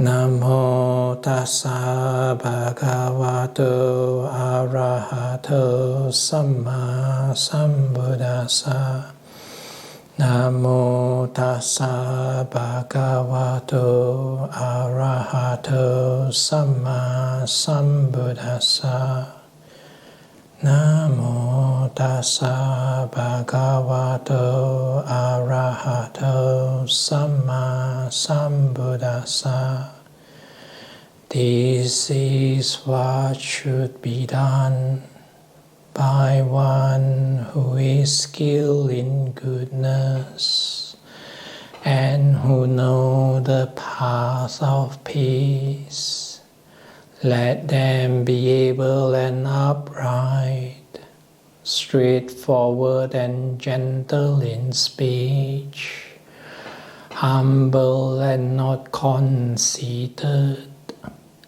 Namo tassa bhagavato arahato samma sambuddhassa. Namo tassa bhagavato arahato samma sambuddhassa. Namo tassa bhagavato arahato samma sambuddhassa. This is what should be done by one who is skilled in goodness and who knows the path of peace. Let them be able and upright, straightforward and gentle in speech, humble and not conceited,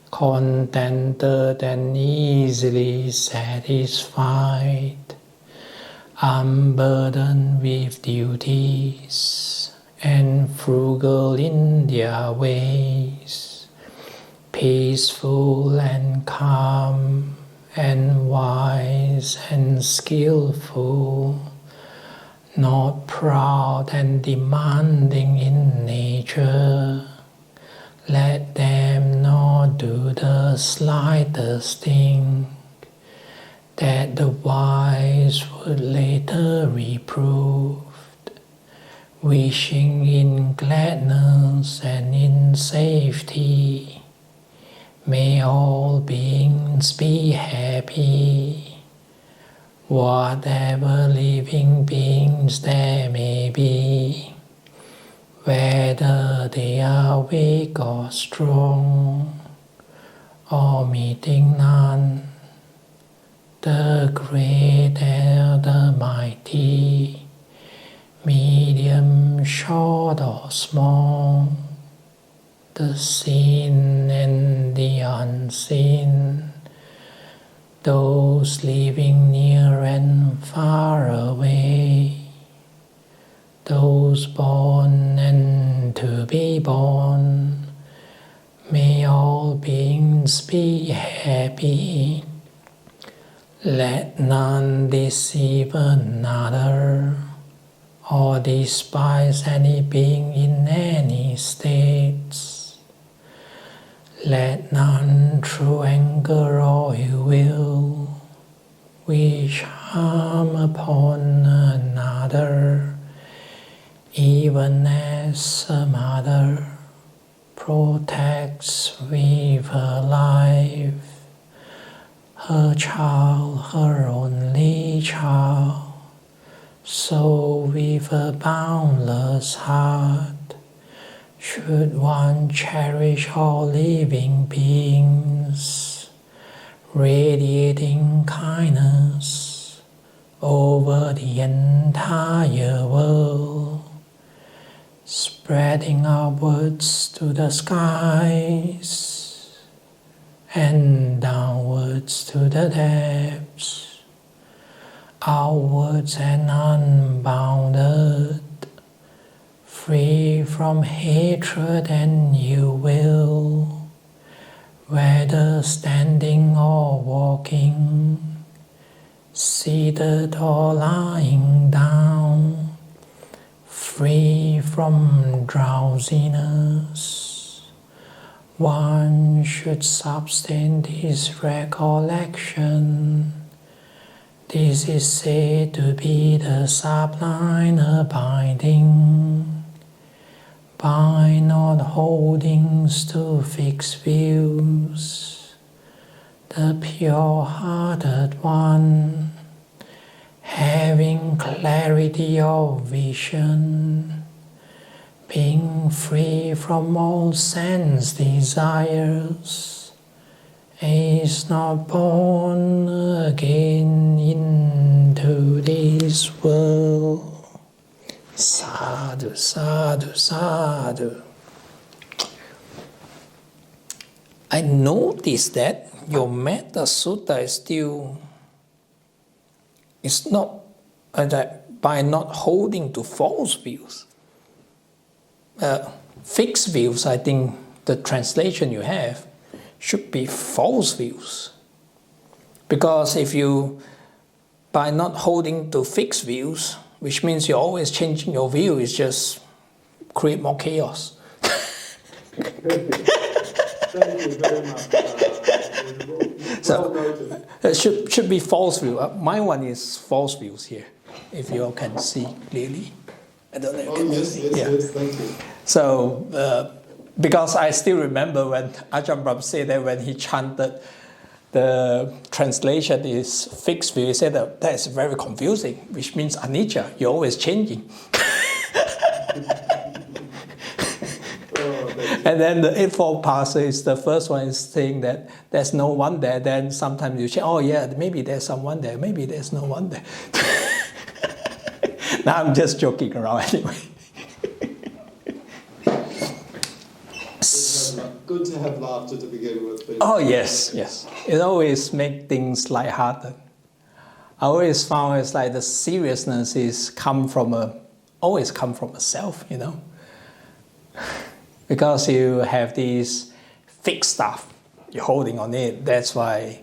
contented and easily satisfied, unburdened with duties, and frugal in their ways, peaceful and calm, and wise and skillful, not proud and demanding in nature. Let them not do the slightest thing that the wise would later reprove, wishing in gladness and in safety. May all beings be happy, whatever living beings there may be, whether they are weak or strong, or meeting none, the great and the mighty, medium, short or small, the seen and the unseen, those living near and far away, those born and to be born, may all beings be happy. Let none deceive another or despise any being in any states. Let none through anger or ill will wish harm upon another, even as a mother protects with her life her child, her only child, so with a boundless heart should one cherish all living beings, radiating kindness over the entire world, spreading upwards to the skies and downwards to the depths, outwards and unbounded, free from hatred and ill will, whether standing or walking, seated or lying down, free from drowsiness. One should sustain this recollection. This is said to be the sublime abiding. By not holding to fixed views, the pure-hearted one, having clarity of vision, being free from all sense desires, is not born again into this world. Sadhu, sadhu, sadhu. I noticed that your Metta Sutta is still, it's not by not holding to false views. Fixed views, I think the translation you have should be false views. Because if you, by not holding to fixed views, which means you're always changing your view, is just create more chaos. Thank you very much. So it should be false view. My one is false views here, if you all can see clearly. I don't know if you can see. Yes, thank you. So, because I still remember when Ajahn Brahm said that when he chanted, the translation is fixed view, he said that is very confusing, which means anicca, you're always changing. And then the Eightfold Path is the first one is saying that there's no one there. Then sometimes you say, oh yeah, maybe there's someone there, maybe there's no one there. Now I'm just joking around anyway. Good to have laughter to begin with. Oh yes, yes. It always makes things lighthearted. I always found it's like the seriousness is always come from a self, you know. Because you have these fixed stuff, you're holding on it, that's why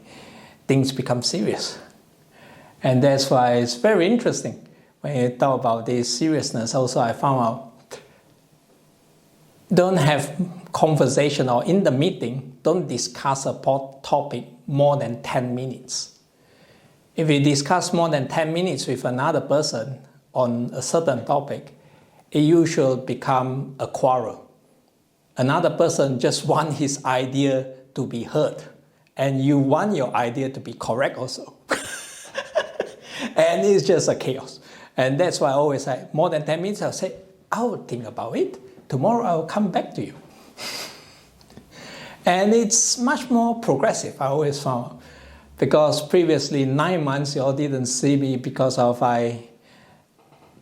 things become serious. And that's why it's very interesting. When you talk about this seriousness, also I found out, don't have conversation or in the meeting, don't discuss a topic more than 10 minutes. If you discuss more than 10 minutes with another person on a certain topic, it usually becomes a quarrel. Another person just wants his idea to be heard, and you want your idea to be correct also. And it's just a chaos. And that's why I always say, more than 10 minutes, I'll say, I'll think about it. Tomorrow I'll come back to you. And it's much more progressive, I always found. Because previously, 9 months, you all didn't see me because of, I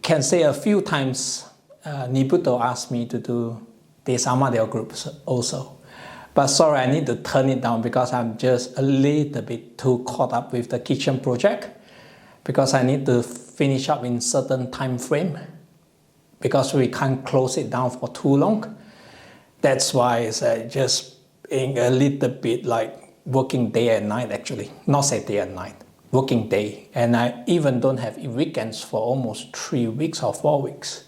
can say a few times, Nibbutto asked me to do this Armadale group also. But sorry, I need to turn it down because I'm just a little bit too caught up with the kitchen project, because I need to finish up in certain time frame, because we can't close it down for too long. That's why it's just being a little bit like working day and night actually, not say day and night, working day. And I even don't have weekends for almost 3 weeks or 4 weeks.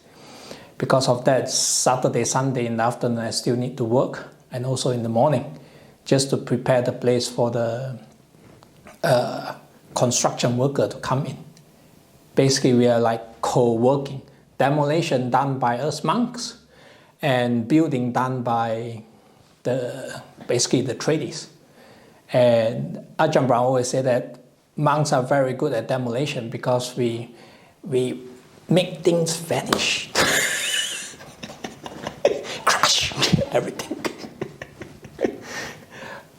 Because of that, Saturday, Sunday in the afternoon, I still need to work, and also in the morning, just to prepare the place for the construction worker to come in. Basically, we are like co-working. Demolition done by us monks, and building done by basically the tradies. And Ajahn Brahm always said that monks are very good at demolition because we make things vanish. Everything.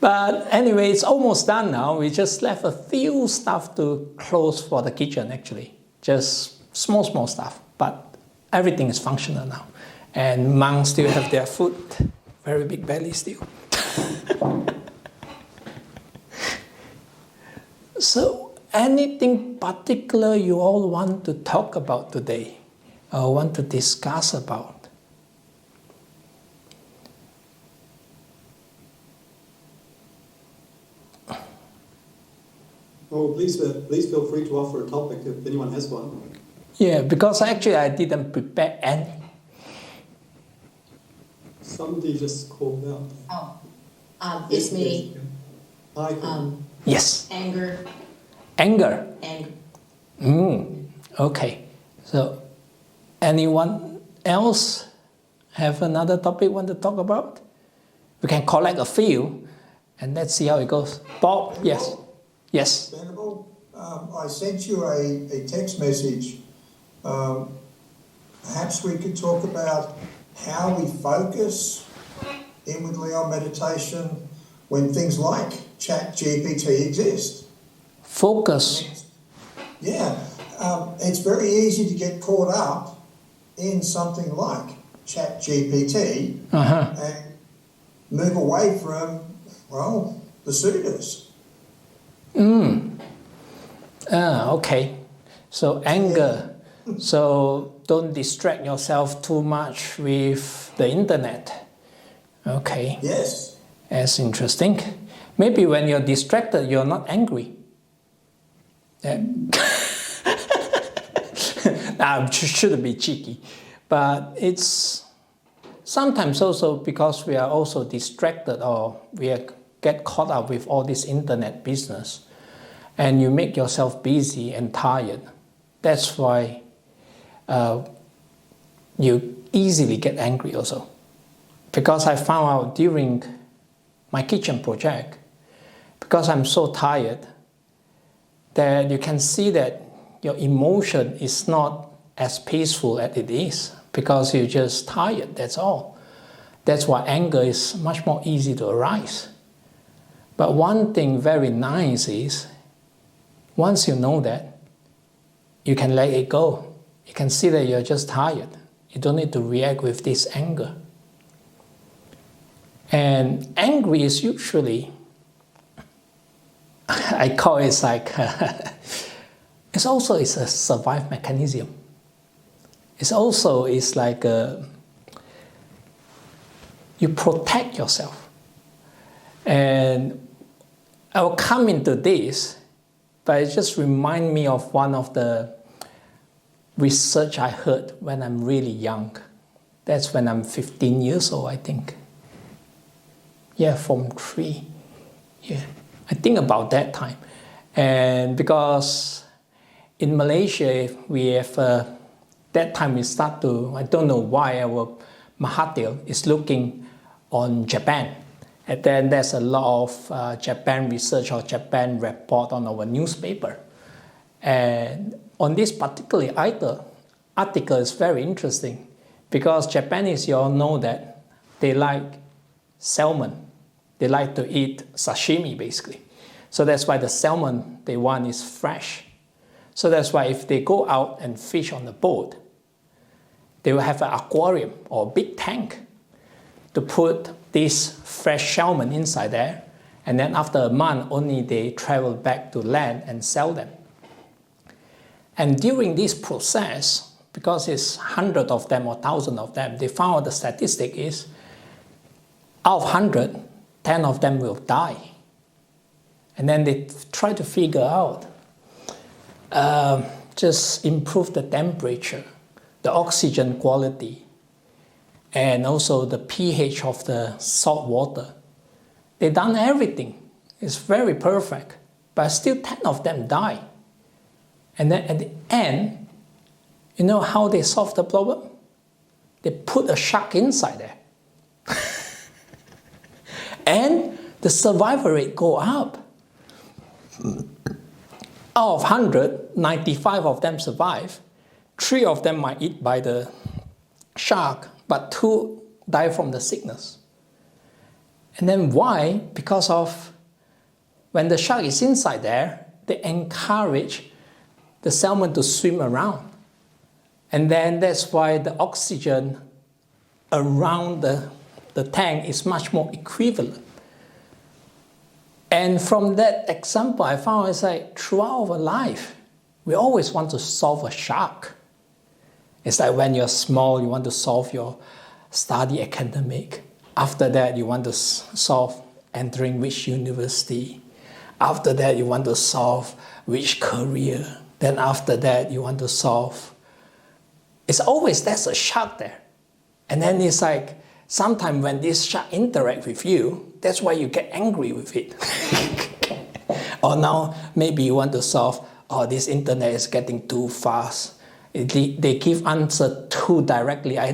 But anyway, it's almost done now. We just left a few stuff to close for the kitchen actually. Just small stuff. But everything is functional now. And monks still have their food. Very big belly still. So anything particular you all want to talk about today? Or want to discuss about? Oh, please feel free to offer a topic if anyone has one. Yeah, because actually I didn't prepare any. Somebody just called out. Oh, it's me. Hi. Yes. Anger. Anger. Anger. Okay. So, anyone else have another topic want to talk about? We can collect a few, and let's see how it goes. Bob, yes. Yes. Venerable, I sent you a text message. Perhaps we could talk about how we focus inwardly on meditation when things like ChatGPT exist. Focus. Yeah, it's very easy to get caught up in something like ChatGPT and move away from, well, the suttas. Okay. So anger. So don't distract yourself too much with the internet. Okay. Yes. That's interesting. Maybe when you're distracted, you're not angry. Yeah. I shouldn't be cheeky, but it's sometimes also because we are also distracted or get caught up with all this internet business, and you make yourself busy and tired. That's why you easily get angry also. Because I found out during my kitchen project, because I'm so tired, that you can see that your emotion is not as peaceful as it is, because you're just tired, that's all. That's why anger is much more easy to arise. But one thing very nice is, once you know that, you can let it go. You can see that you're just tired. You don't need to react with this anger. And angry is usually, I call it like, it's a survival mechanism. It's like you protect yourself. And I will come into this, but it just reminds me of one of the research I heard when I'm really young. That's when I'm 15 years old, I think. Yeah, Form 3. Yeah, I think about that time. And because in Malaysia, we have, that time we start to, I don't know why our Mahathir is looking on Japan. And then there's a lot of Japan research or Japan report on our newspaper. And on this particular article is very interesting because Japanese, you all know that they like salmon. They like to eat sashimi, basically. So that's why the salmon they want is fresh. So that's why if they go out and fish on the boat, they will have an aquarium or a big tank to put this fresh salmon inside there. And then after a month, only they travel back to land and sell them. And during this process, because it's hundreds of them or thousands of them, they found out the statistic is out of 100, 10 of them will die. And then they try to figure out, just improve the temperature, the oxygen quality, and also the pH of the salt water. They've done everything. It's very perfect, but still 10 of them die. And then at the end, you know how they solve the problem? They put a shark inside there. And the survival rate go up. Out of 100, 95 of them survive. 3 of them might eat by the shark, but 2 die from the sickness. And then why? Because of when the shark is inside there, they encourage the salmon to swim around. And then that's why the oxygen around the tank is much more equivalent. And from that example, I found it's like throughout our life, we always want to solve a shark. It's like when you're small, you want to solve your study academic. After that, you want to solve entering which university. After that, you want to solve which career. Then after that, you want to solve. It's always there's a shark there. And then it's like, sometimes when this shark interacts with you, that's why you get angry with it. Or now, maybe you want to solve, this internet is getting too fast. They give answer too directly. I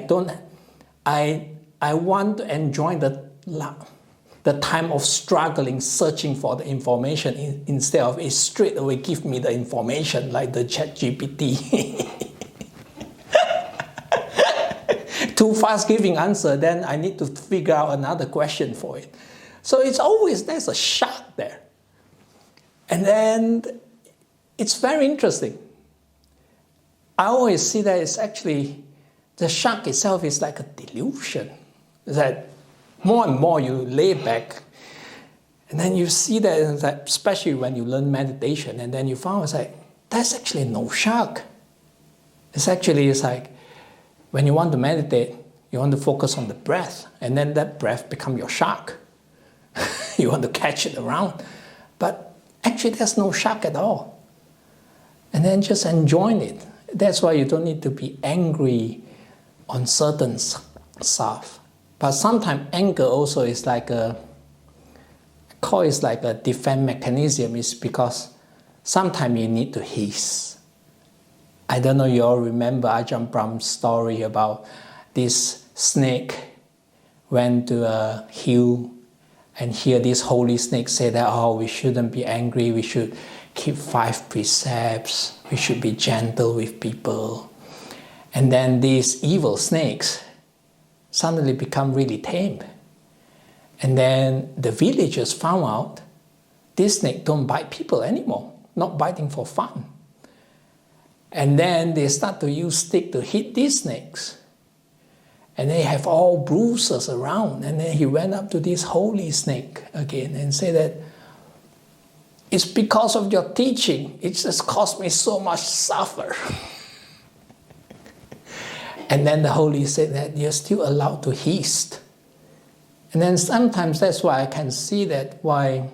want to enjoy the time of struggling, searching for the information instead of it straight away give me the information like the Chat GPT. Too fast giving answer, then I need to figure out another question for it. So it's always, there's a shark there. And then it's very interesting. I always see that it's actually, the shark itself is like a delusion. That more and more you lay back, and then you see that, especially when you learn meditation, and then you found it's like, there's actually no shark. It's like, when you want to meditate, You want to focus on the breath, and then that breath become your shark. You want to catch it around. But actually there's no shark at all. And then just enjoying it. That's why you don't need to be angry on certain stuff. But sometimes anger also is like I call it like a defense mechanism. Is because sometimes you need to hiss. I don't know you all remember Ajahn Brahm's story about this snake went to a hill and hear this holy snake say that, oh, we shouldn't be angry, we should keep 5 precepts, we should be gentle with people. And then these evil snakes suddenly become really tame. And then the villagers found out this snake don't bite people anymore, not biting for fun. And then they start to use stick to hit these snakes. And they have all bruises around. And then he went up to this holy snake again and said that, it's because of your teaching, it just caused me so much suffer. And then the holy said that you're still allowed to hiss. And then sometimes that's why I can see that why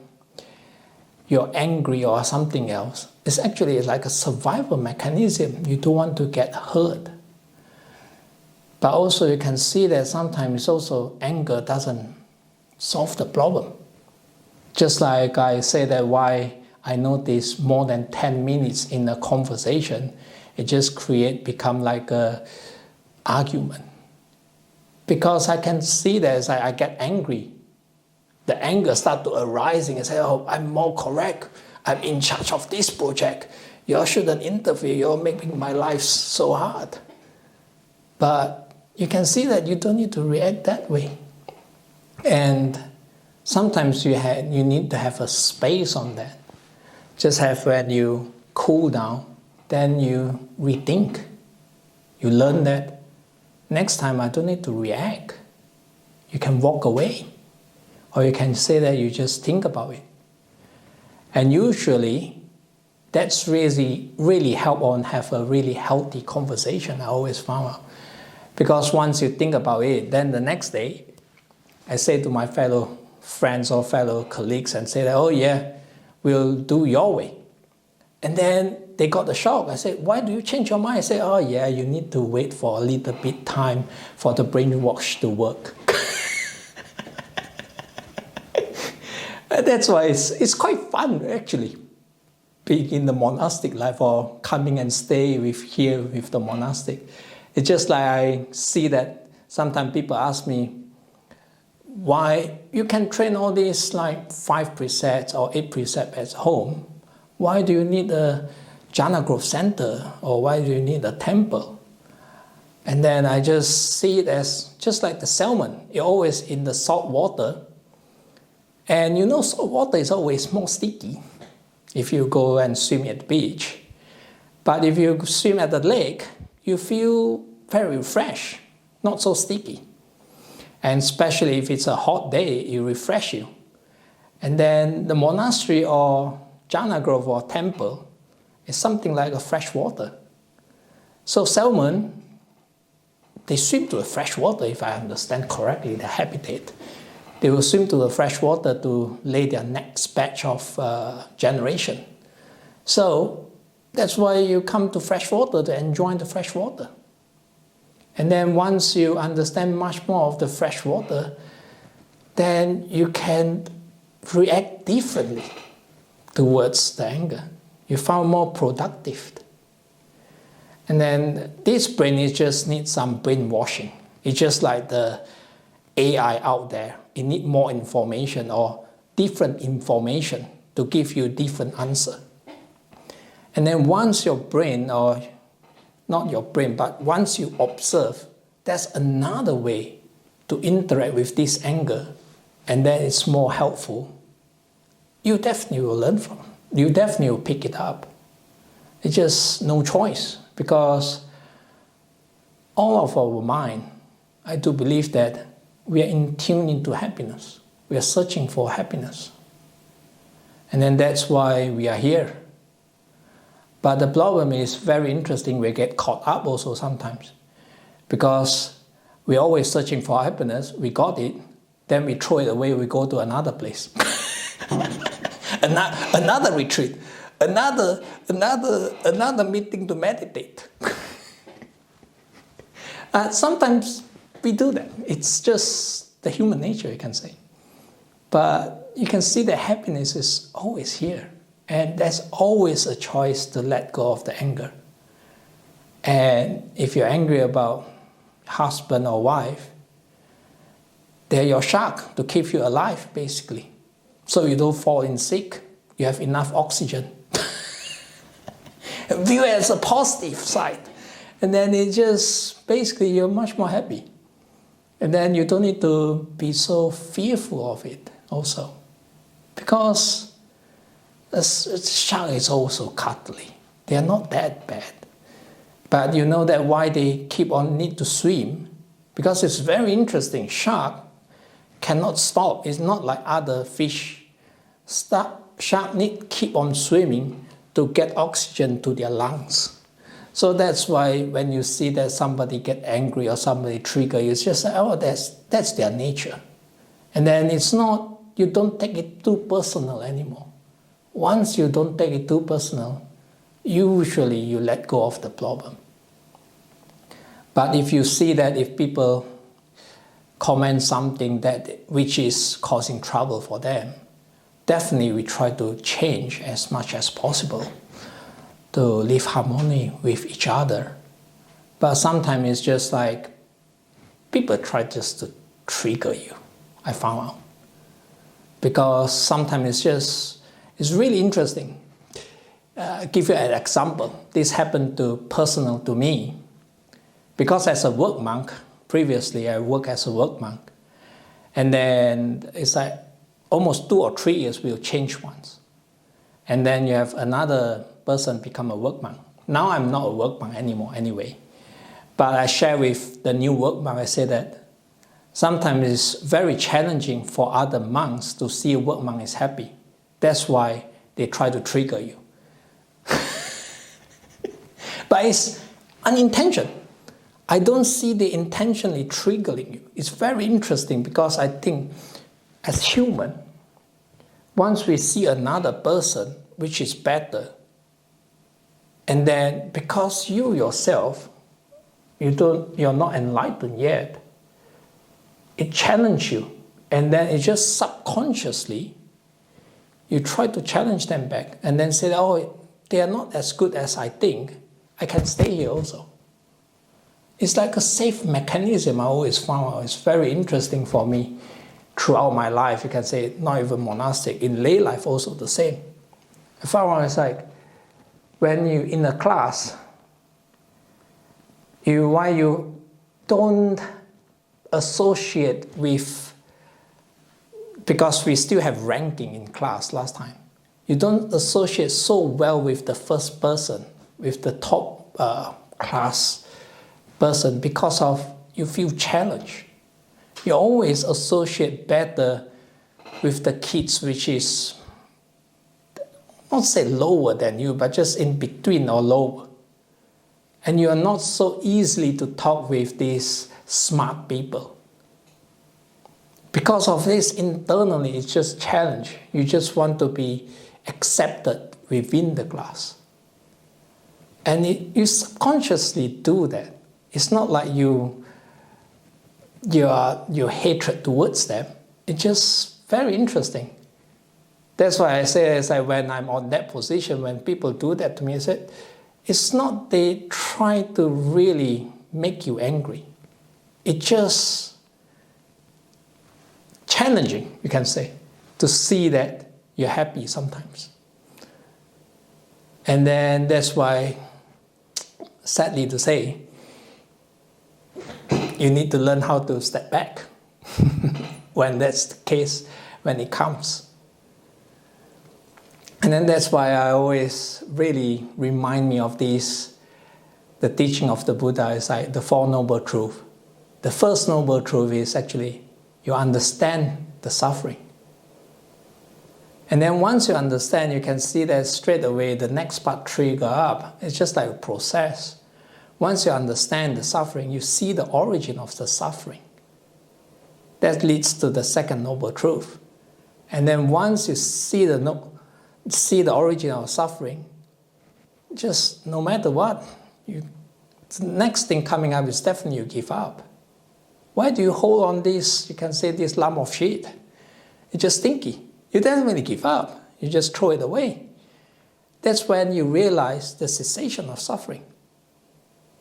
you're angry or something else. It's actually like a survival mechanism. You don't want to get hurt. But also you can see that sometimes also anger doesn't solve the problem. Just like I say that why I notice more than 10 minutes in a conversation, it just become like a argument. Because I can see that as I get angry, the anger start to arising and say, oh, I'm more correct. I'm in charge of this project. You all shouldn't interfere. You're making my life so hard. But you can see that you don't need to react that way. And sometimes you need to have a space on that. Just have when you cool down, then you rethink. You learn that next time I don't need to react. You can walk away. Or you can say that you just think about it. And usually, that's really help on have a really healthy conversation, I always found out. Because once you think about it, then the next day, I say to my fellow friends or fellow colleagues and say that, oh yeah, we'll do your way. And then they got the shock. I said, why do you change your mind? I said, oh yeah, you need to wait for a little bit time for the brainwash to work. That's why it's quite fun actually, being in the monastic life or coming and stay here with the monastic. It's just like I see that sometimes people ask me, why you can train all these like 5 precepts or 8 precepts at home. Why do you need a jhana growth center or why do you need a temple? And then I just see it as just like the salmon. You're always in the salt water. And you know salt water is always more sticky if you go and swim at the beach. But if you swim at the lake, you feel very fresh, not so sticky. And especially if it's a hot day, it refresh you. And then the monastery or jhana grove or temple is something like a fresh water. So salmon, they swim to the fresh water, if I understand correctly, their habitat. They will swim to the fresh water to lay their next batch of generation. So that's why you come to fresh water to enjoy the fresh water. And then once you understand much more of the fresh water, then you can react differently towards the anger. You found more productive. And then this brain just needs some brainwashing. It's just like the AI out there. It needs more information or different information to give you different answer. And then once your brain, or not your brain, but once you observe, that's another way to interact with this anger, and then it's more helpful. You definitely will learn from it. You definitely will pick it up. It's just no choice, because all of our mind, I do believe that we are in tune into happiness. We are searching for happiness. And then that's why we are here. But the problem is very interesting, we get caught up also sometimes. Because We're always searching for happiness. We got it. Then we throw it away. We go to another place. another retreat. Another meeting to meditate. Sometimes we do that. It's just the human nature, you can say. But you can see that happiness is always here. And there's always a choice to let go of the anger. And if you're angry about husband or wife, they're your shark to keep you alive, basically. So you don't fall in sick. You have enough oxygen. View it as a positive side. And then it just, basically, you're much more happy. And then you don't need to be so fearful of it also. Because a shark is also cuddly. They are not that bad. But you know that why they keep on need to swim? Because it's very interesting. Shark cannot stop. It's not like other fish. Shark need keep on swimming to get oxygen to their lungs. So that's why when you see that somebody get angry or somebody trigger you, it's just like, oh, that's their nature. And then it's not, you don't take it too personal anymore. Once you don't take it too personal, usually you let go of the problem. But if you see that if people comment something which is causing trouble for them, definitely we try to change as much as possible to live harmony with each other. But sometimes it's just like people try just to trigger you, I found out. Because sometimes it's really interesting. I'll give you an example. This happened personal to me. Because as a work monk, previously I worked as a work monk. And then it's like almost 2 or 3 years we'll change once. And then you have another person become a work monk. Now I'm not a work monk anymore anyway. But I share with the new work monk, I say that sometimes it's very challenging for other monks to see a work monk is happy. That's why they try to trigger you. But it's unintentional. I don't see they intentionally triggering you. It's very interesting because I think as human, once we see another person which is better, and then because you yourself, you're not enlightened yet, it challenges you, and then it just subconsciously, you try to challenge them back, and then say, oh, they are not as good as I think, I can stay here also. It's like a safe mechanism I always found out. It's very interesting for me throughout my life. You can say, not even monastic, in lay life also the same. I found out it's like, when you in a class, why you don't associate with, because we still have ranking in class last time, you don't associate so well with the first person, with the top class person, because of you feel challenged. You always associate better with the kids which is, not say lower than you, but just in between or lower. And you are not so easily to talk with these smart people. Because of this, internally, it's just challenge. You just want to be accepted within the class. And you subconsciously do that. It's not like your hatred towards them. It's just very interesting. That's why I say, it's like when I'm on that position, when people do that to me, I said, it's not they try to really make you angry. It's just challenging, you can say, to see that you're happy sometimes. And then that's why, sadly to say, you need to learn how to step back when that's the case, when it comes. And then that's why I always really remind me of these, the teaching of the Buddha is like the Four Noble Truths. The first Noble Truth is actually you understand the suffering. And then once you understand, you can see that straight away the next part trigger up. It's just like a process. once you understand the suffering, you see the origin of the suffering. That leads to the second noble truth. And then once you see the origin of suffering, just no matter what, the next thing coming up is definitely you give up. Why do you hold on this, you can say this lump of shit? It's just stinky. You don't really give up. You just throw it away. That's when you realize the cessation of suffering.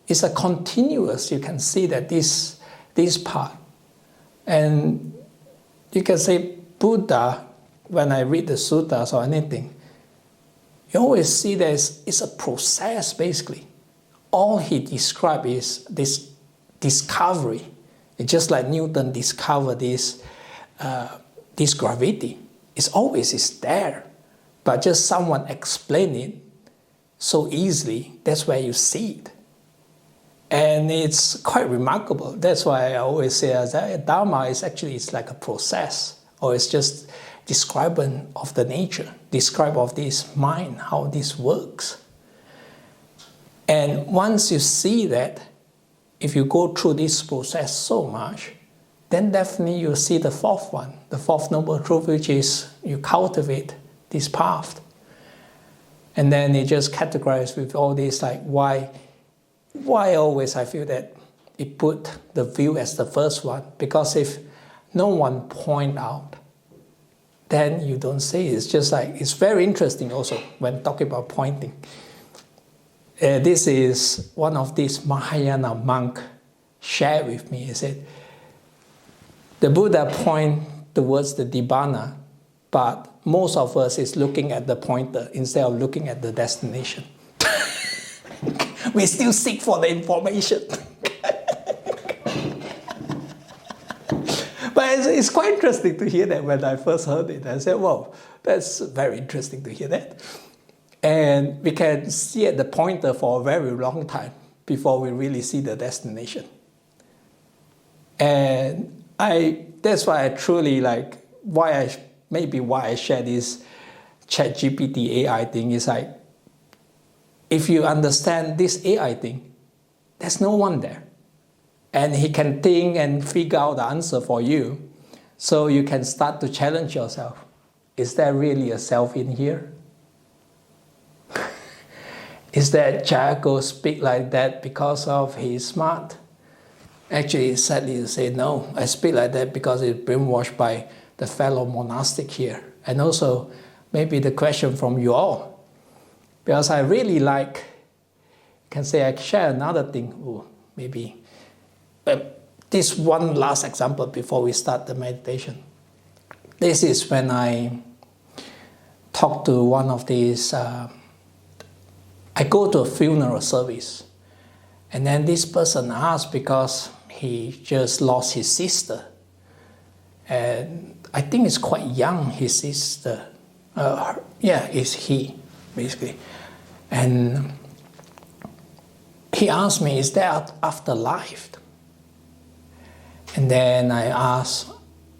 It's a continuous, you can see that this part. And you can say Buddha, when I read the suttas or anything, you always see that it's a process basically. All he described is this discovery. It's just like Newton discovered this gravity. It's always there. But just someone explain it so easily, that's where you see it. And it's quite remarkable. That's why I always say that Dharma is actually like a process, or it's just describing of the nature, describe of this mind, how this works. And once you see that, if you go through this process so much, then definitely you'll see the fourth one, the fourth noble truth, which is you cultivate this path. And then it just categorized with all this, like why always I feel that it put the view as the first one. Because if no one point out, then you don't say it. It's just like, it's very interesting also when talking about pointing. This is one of these Mahayana monk shared with me. He said, the Buddha point towards the Nibbana, but most of us is looking at the pointer instead of looking at the destination. We still seek for the information. But it's quite interesting to hear that. When I first heard it, I said, wow, that's very interesting to hear that. And we can see at the pointer for a very long time before we really see the destination. And that's why I truly like, why I share this ChatGPT AI thing is like, if you understand this AI thing, there's no one there. And he can think and figure out the answer for you. So you can start to challenge yourself. Is there really a self in here? Is that Jhayako speak like that because of he's smart? Actually, sadly to say, no, I speak like that because it's brainwashed by the fellow monastic here. And also, maybe the question from you all. Because I really like, can say I share another thing, maybe. But this one last example before we start the meditation. This is when I talk to one of these, I go to a funeral service. And then this person asked because he just lost his sister. And I think it's quite young, his sister. It's he, basically. And he asked me, is there afterlife? And then I asked,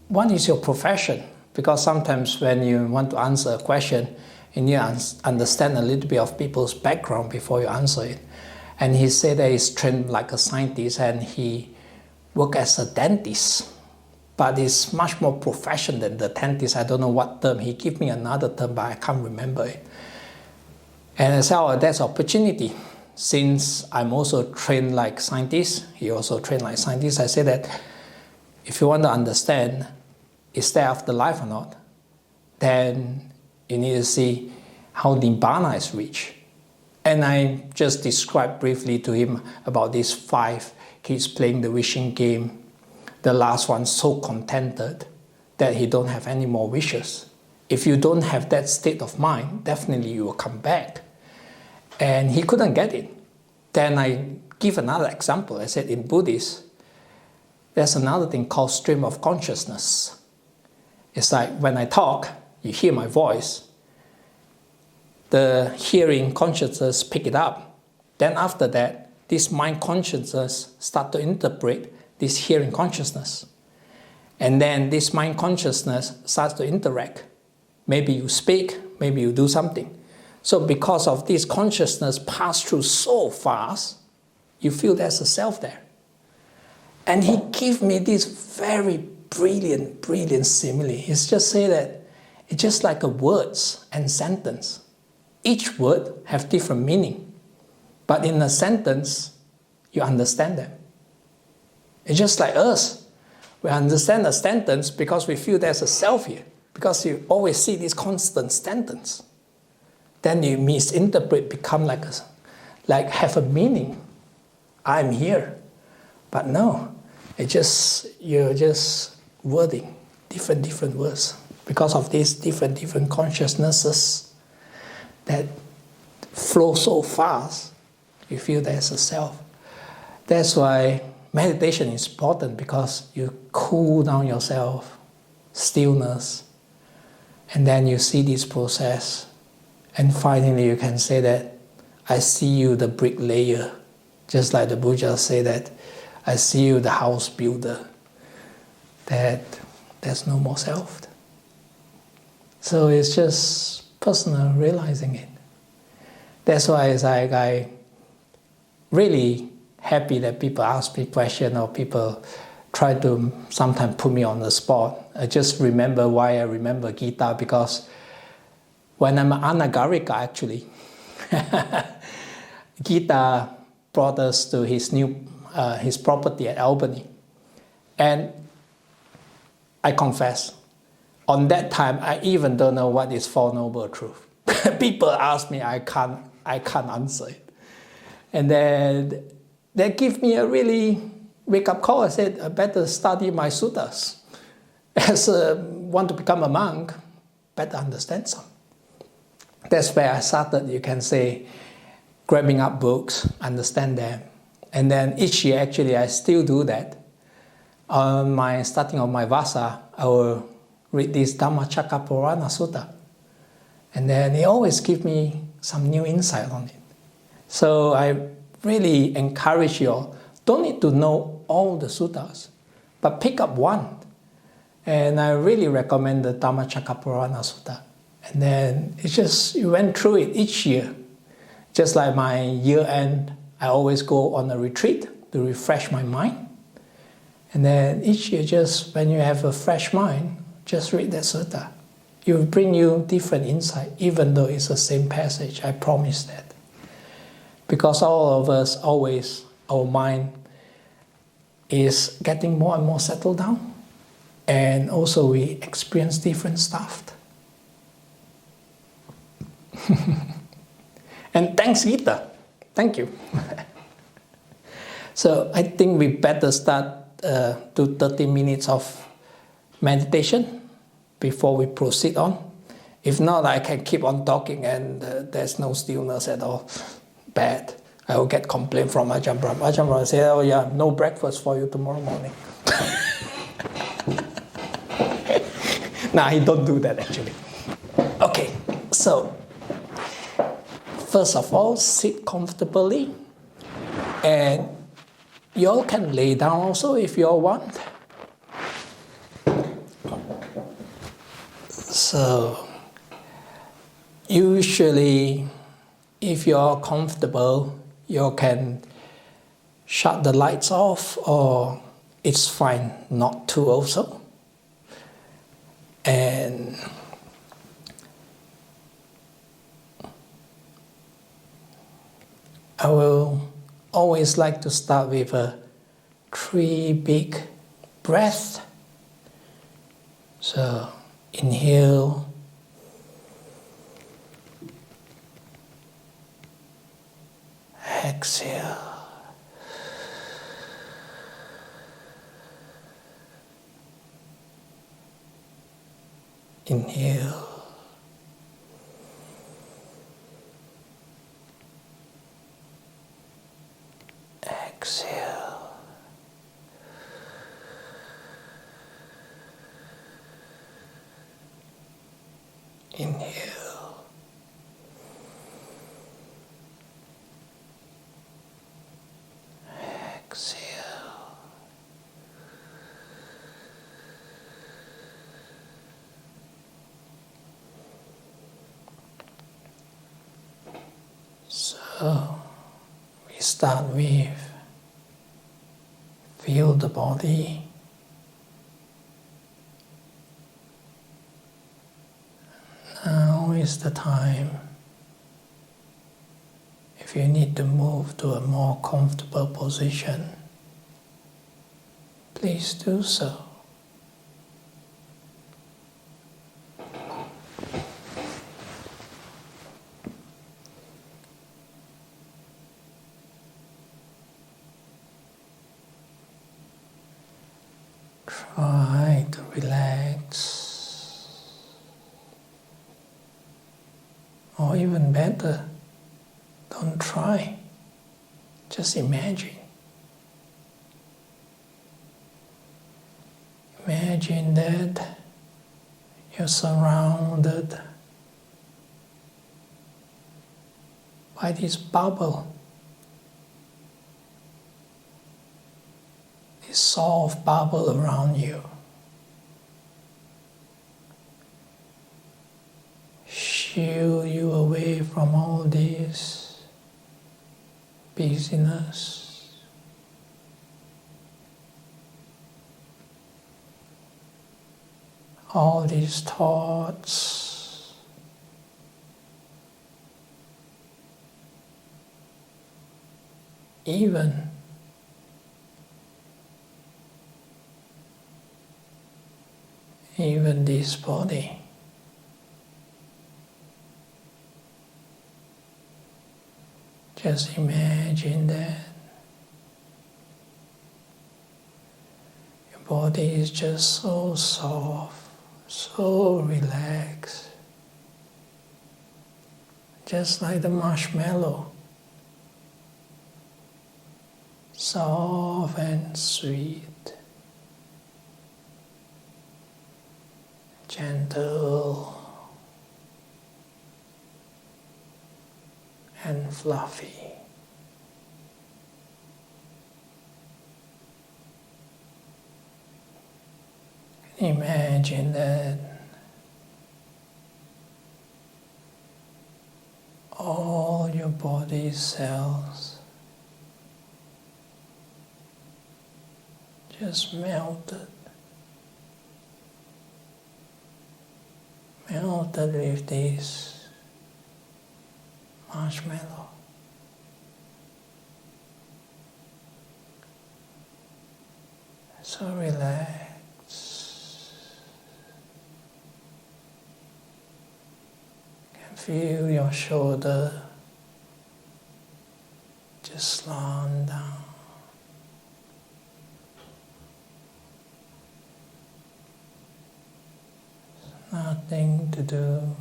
what is your profession? Because sometimes when you want to answer a question, you need to understand a little bit of people's background before you answer it. And he said that he's trained like a scientist and he worked as a dentist. But it's much more professional than the dentist. I don't know what term. He gave me another term, but I can't remember it. And I said, that's opportunity. Since I'm also trained like scientist, he also trained like scientist, I said that if you want to understand, is there afterlife or not, then you need to see how Nibbana is reached. And I just described briefly to him about these 5 kids playing the wishing game. The last one so contented that he don't have any more wishes. If you don't have that state of mind, definitely you will come back. And he couldn't get it. Then I give another example. I said in Buddhist, there's another thing called stream of consciousness. It's like when I talk, you hear my voice. The hearing consciousness pick it up. Then after that, this mind consciousness start to interpret this hearing consciousness. And then this mind consciousness starts to interact. Maybe you speak, maybe you do something. So because of this consciousness pass through so fast, you feel there's a self there. And he gave me this very brilliant simile. He's just say that it's just like a words and sentence. Each word have different meaning, but in a sentence, you understand them. It's just like us. We understand a sentence because we feel there's a self here, because you always see this constant sentence. Then you misinterpret, become like have a meaning. I'm here. But no, you're just wording different words. Because of these different consciousnesses that flow so fast, you feel there's a self. That's why meditation is important, because you cool down yourself, stillness, and then you see this process, and finally you can say that, I see you the bricklayer, just like the Buddha say that, I see you the house builder, that there's no more self. So it's just personal realizing it. That's why it's like I really happy that people ask me questions, or people try to sometimes put me on the spot. I just remember why I remember Gita, because when I'm Anagarika actually, Gita brought us to his property at Albany. And I confess, on that time, I even don't know what is Four Noble Truths. People ask me, I can't answer it. And then they give me a really wake-up call. I said, I better study my suttas. As want to become a monk, better understand some. That's where I started, you can say, grabbing up books, understand them. And then each year, actually, I still do that. On my starting of my Vasa, I will read this Dhammacakkappawala Sutta. And then it always gives me some new insight on it. So I really encourage you all, don't need to know all the suttas, but pick up one. And I really recommend the Dhammacakkappawala Sutta. And then it's just, you went through it each year. Just like my year end, I always go on a retreat to refresh my mind. And then each year, just when you have a fresh mind, just read that sutta. It will bring you different insight, even though it's the same passage, I promise that. Because all of us always, our mind is getting more and more settled down. And also we experience different stuff. And thanks Gita. Thank you. So I think we better start to 30 minutes of meditation before we proceed on. If not, I can keep on talking and there's no stillness at all. Bad. I will get complaint from Ajahn Brahm. Ajahn Brahm say, oh yeah, no breakfast for you tomorrow morning. Nah, he don't do that actually. Okay, so first of all, sit comfortably, and you all can lay down also if you all want. So usually, if you are comfortable, you can shut the lights off, or it's fine not to also. And I will always like to start with 3 big breaths. So inhale, exhale, inhale, exhale, inhale, exhale, so we start with the body. Now is the time. If you need to move to a more comfortable position, please do so. Try to relax, or even better, don't try, just imagine. Imagine that you're surrounded by this bubble, this soft bubble around you. Shield you away from all this busyness. All these thoughts. Even this body. Just imagine that your body is just so soft, so relaxed, just like the marshmallow, soft and sweet, gentle and fluffy. Imagine that all your body cells just melted with this marshmallow. So relaxed. You can feel your shoulder just slant down. Nothing to do.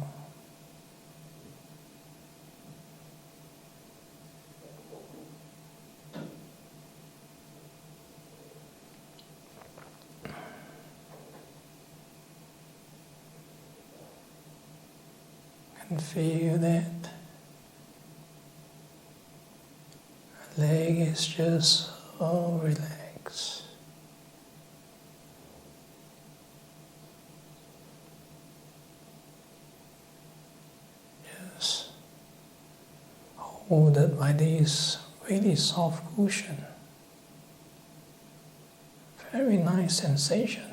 And feel that the leg is just so relaxed. Just hold it by this really soft cushion. Very nice sensation.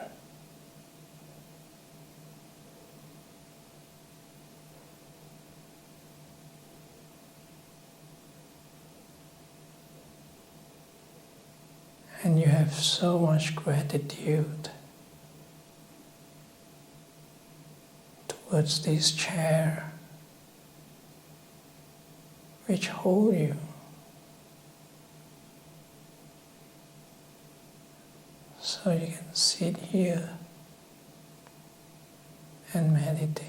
And you have so much gratitude towards this chair which hold you. So you can sit here and meditate.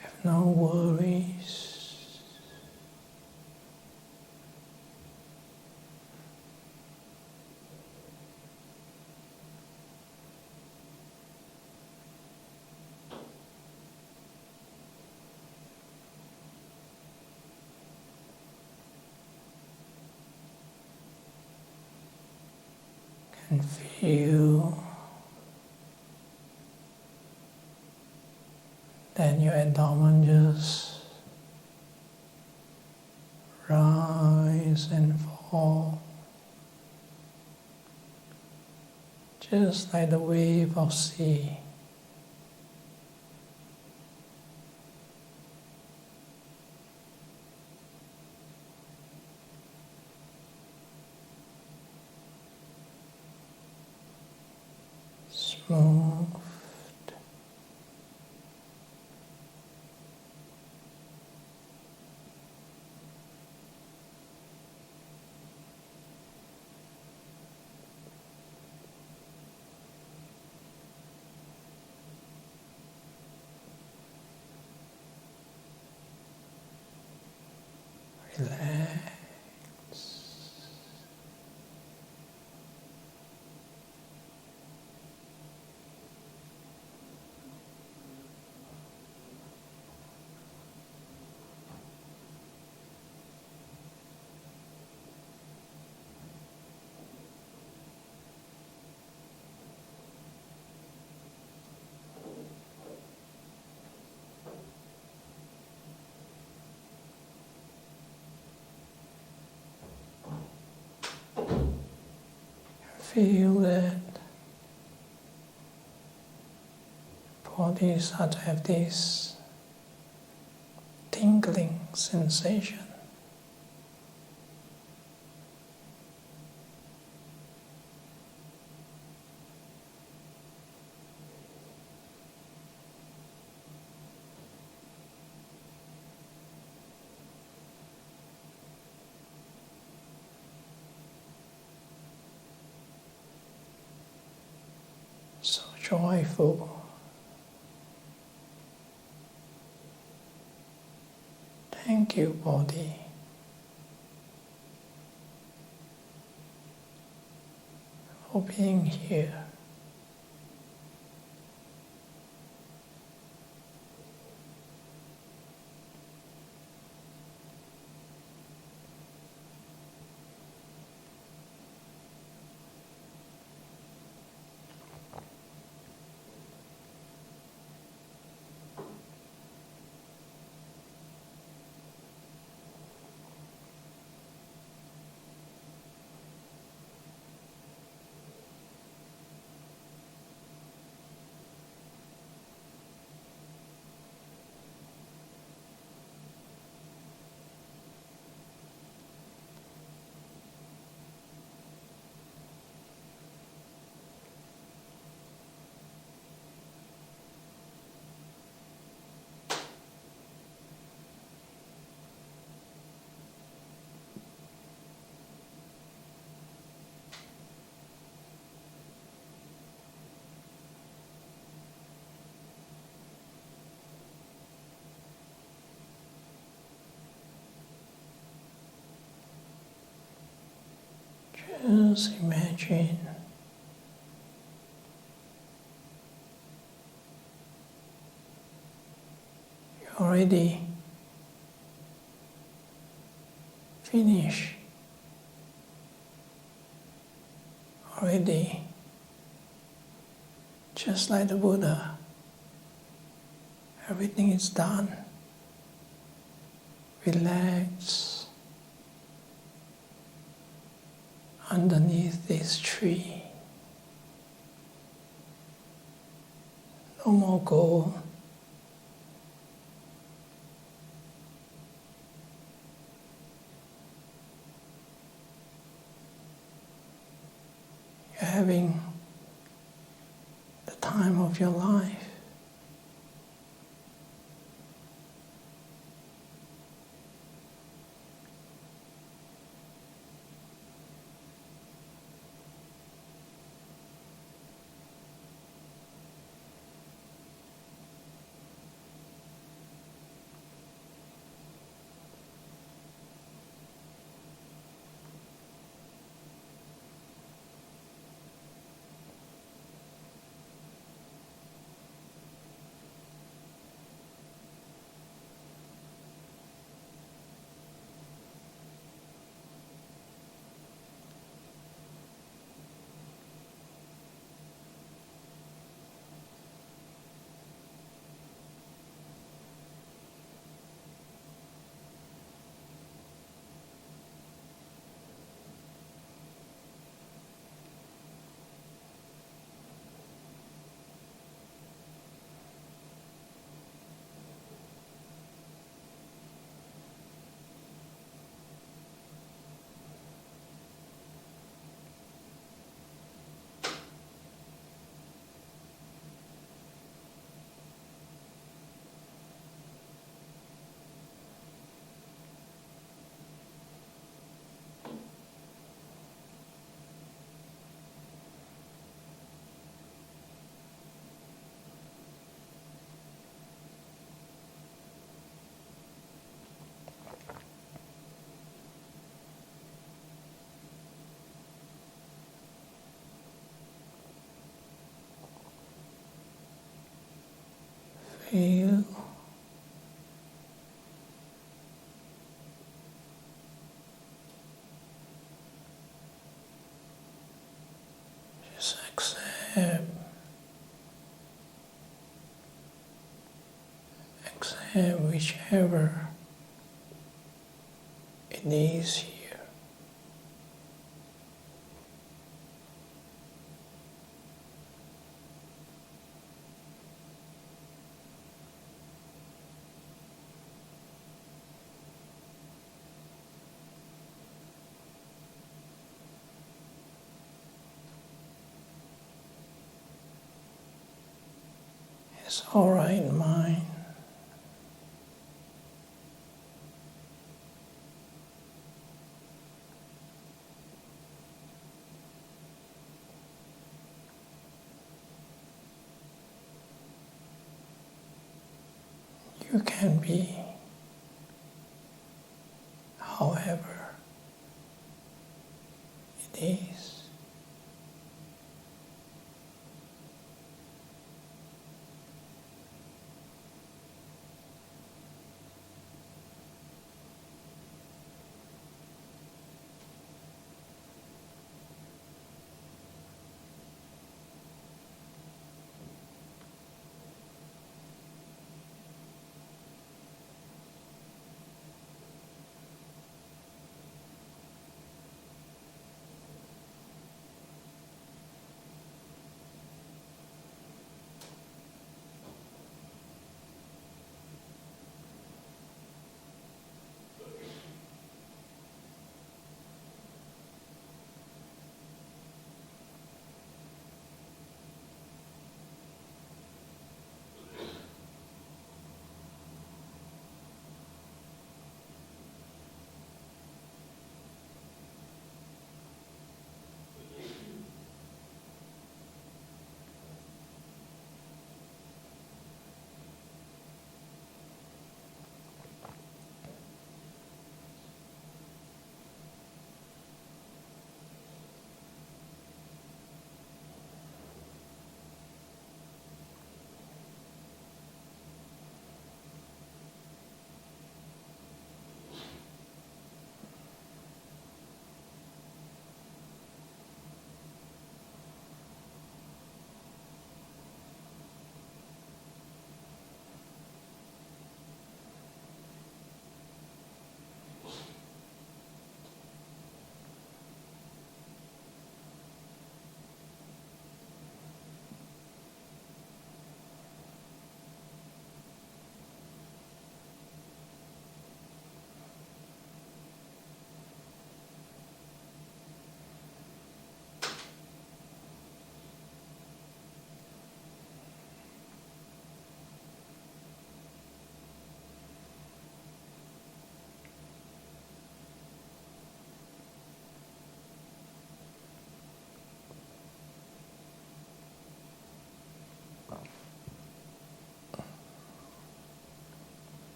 Have no worries. And feel that your endowment just rise and fall, just like the wave of sea. Smooth. Relax. Feel that body starts to have this tingling sensation. So joyful. Thank you, body, for being here. Just imagine you already finished, already just like the Buddha. Everything is done. Relax. Underneath this tree, no more goal, you're having the time of your life. feel just accept whichever it is here. It's all right, mind. You can be however it is.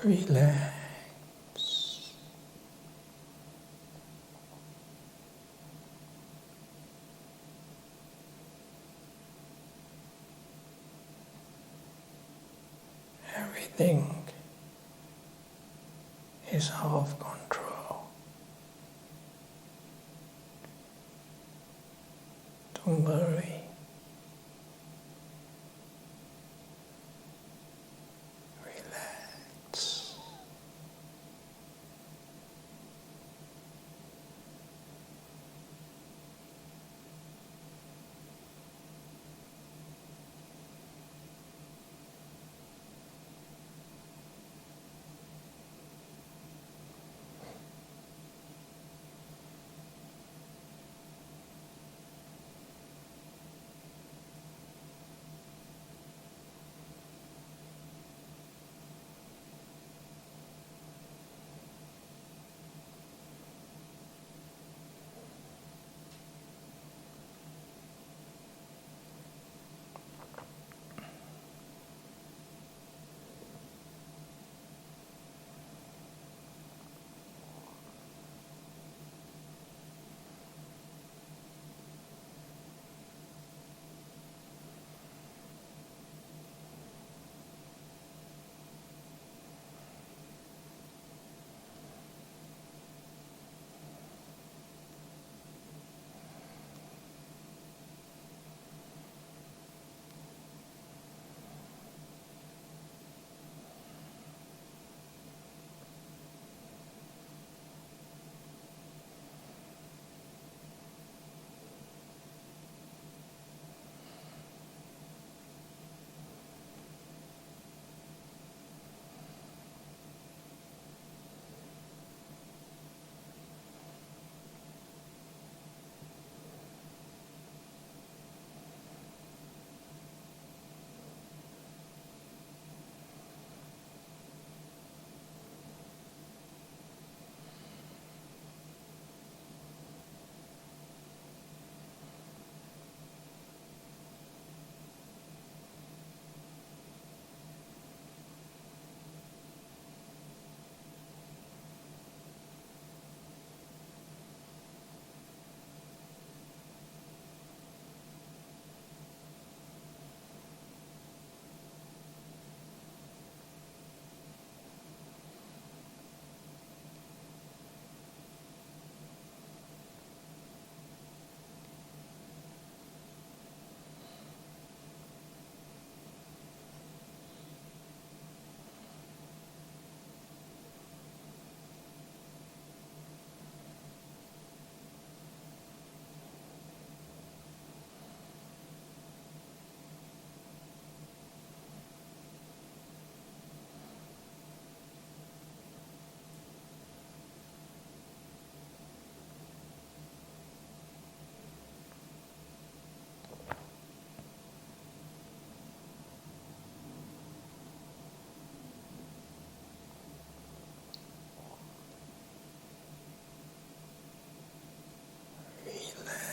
Relax. Everything is out of control. Don't worry.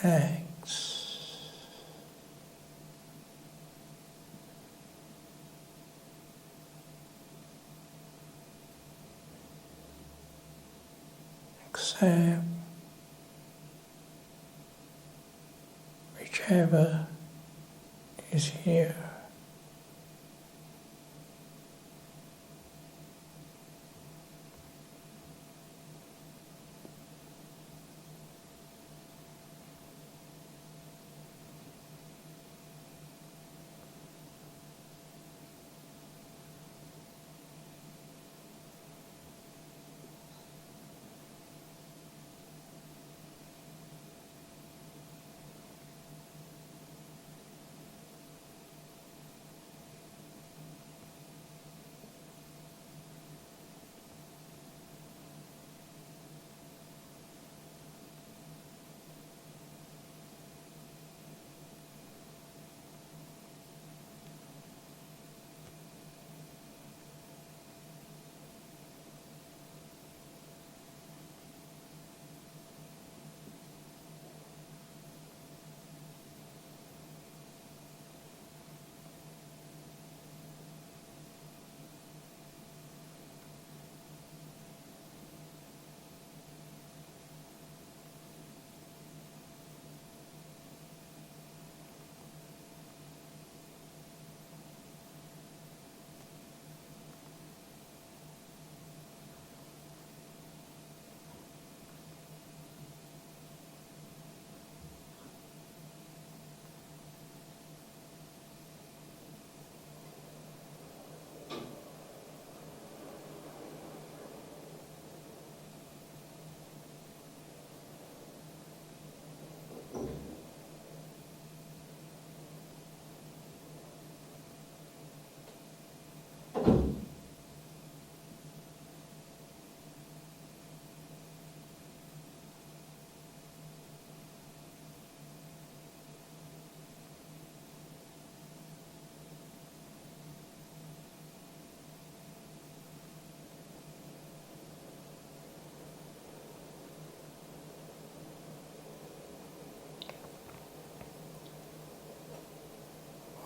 relax. Accept whichever is here.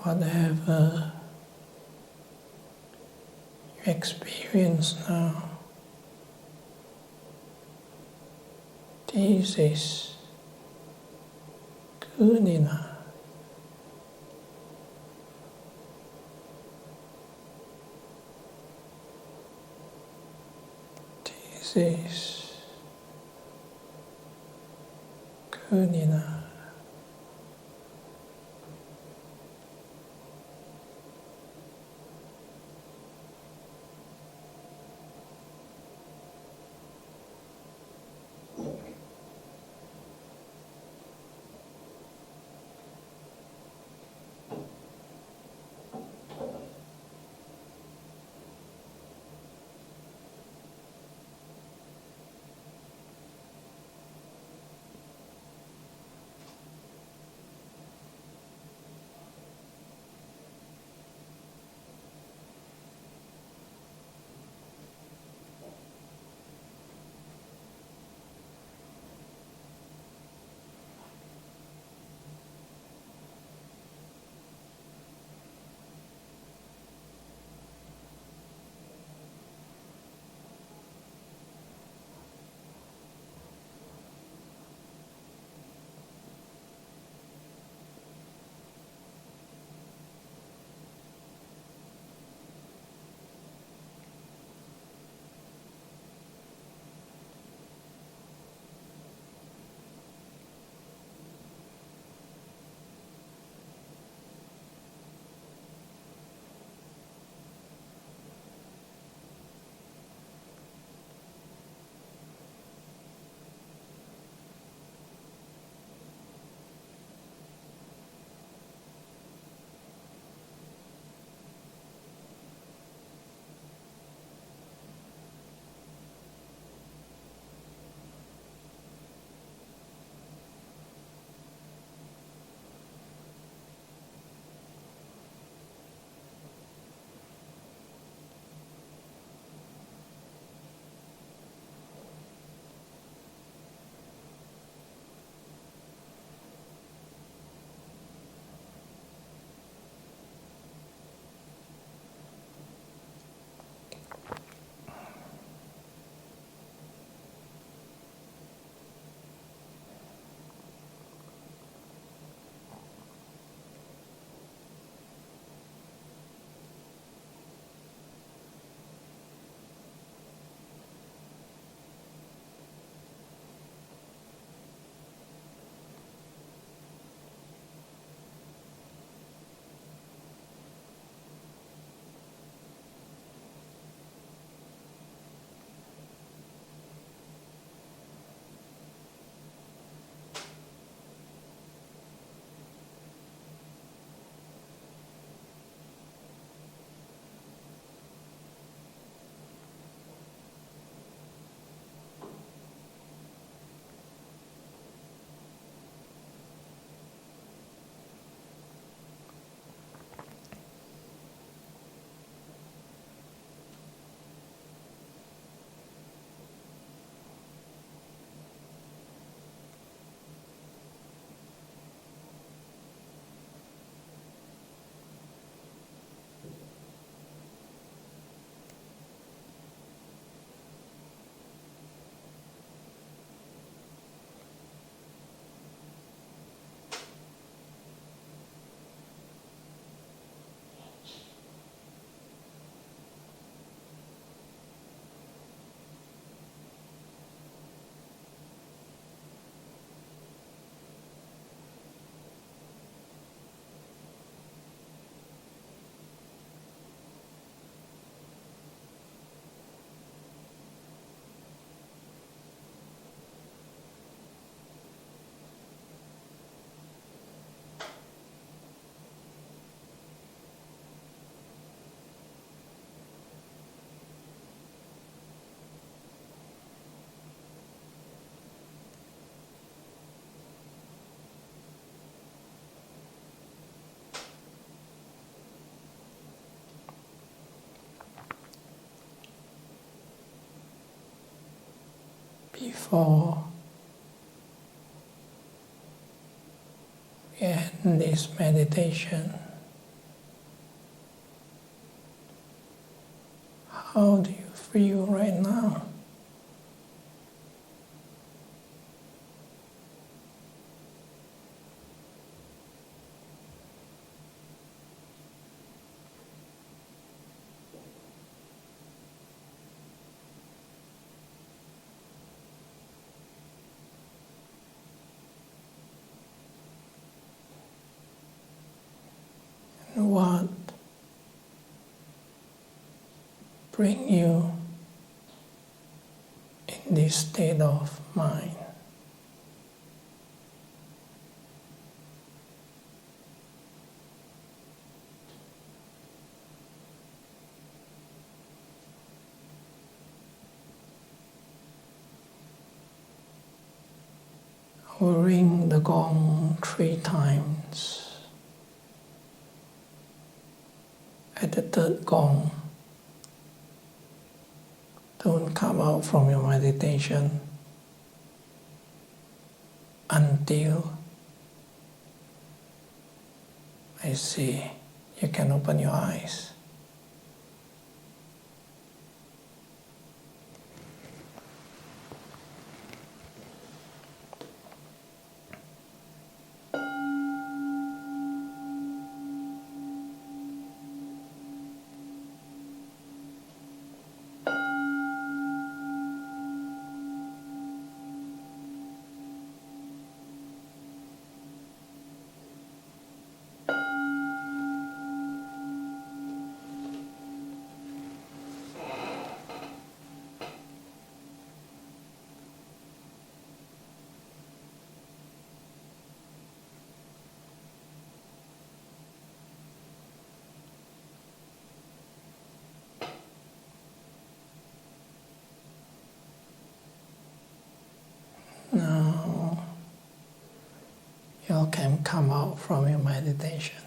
Whatever you experience now, this is good enough. This is good enough. before we end this meditation, how do you feel right now? What bring you in this state of mind? I will ring the gong 3 times. At the third gong, don't come out from your meditation until I say you can open your eyes. Now you can come out from your meditation.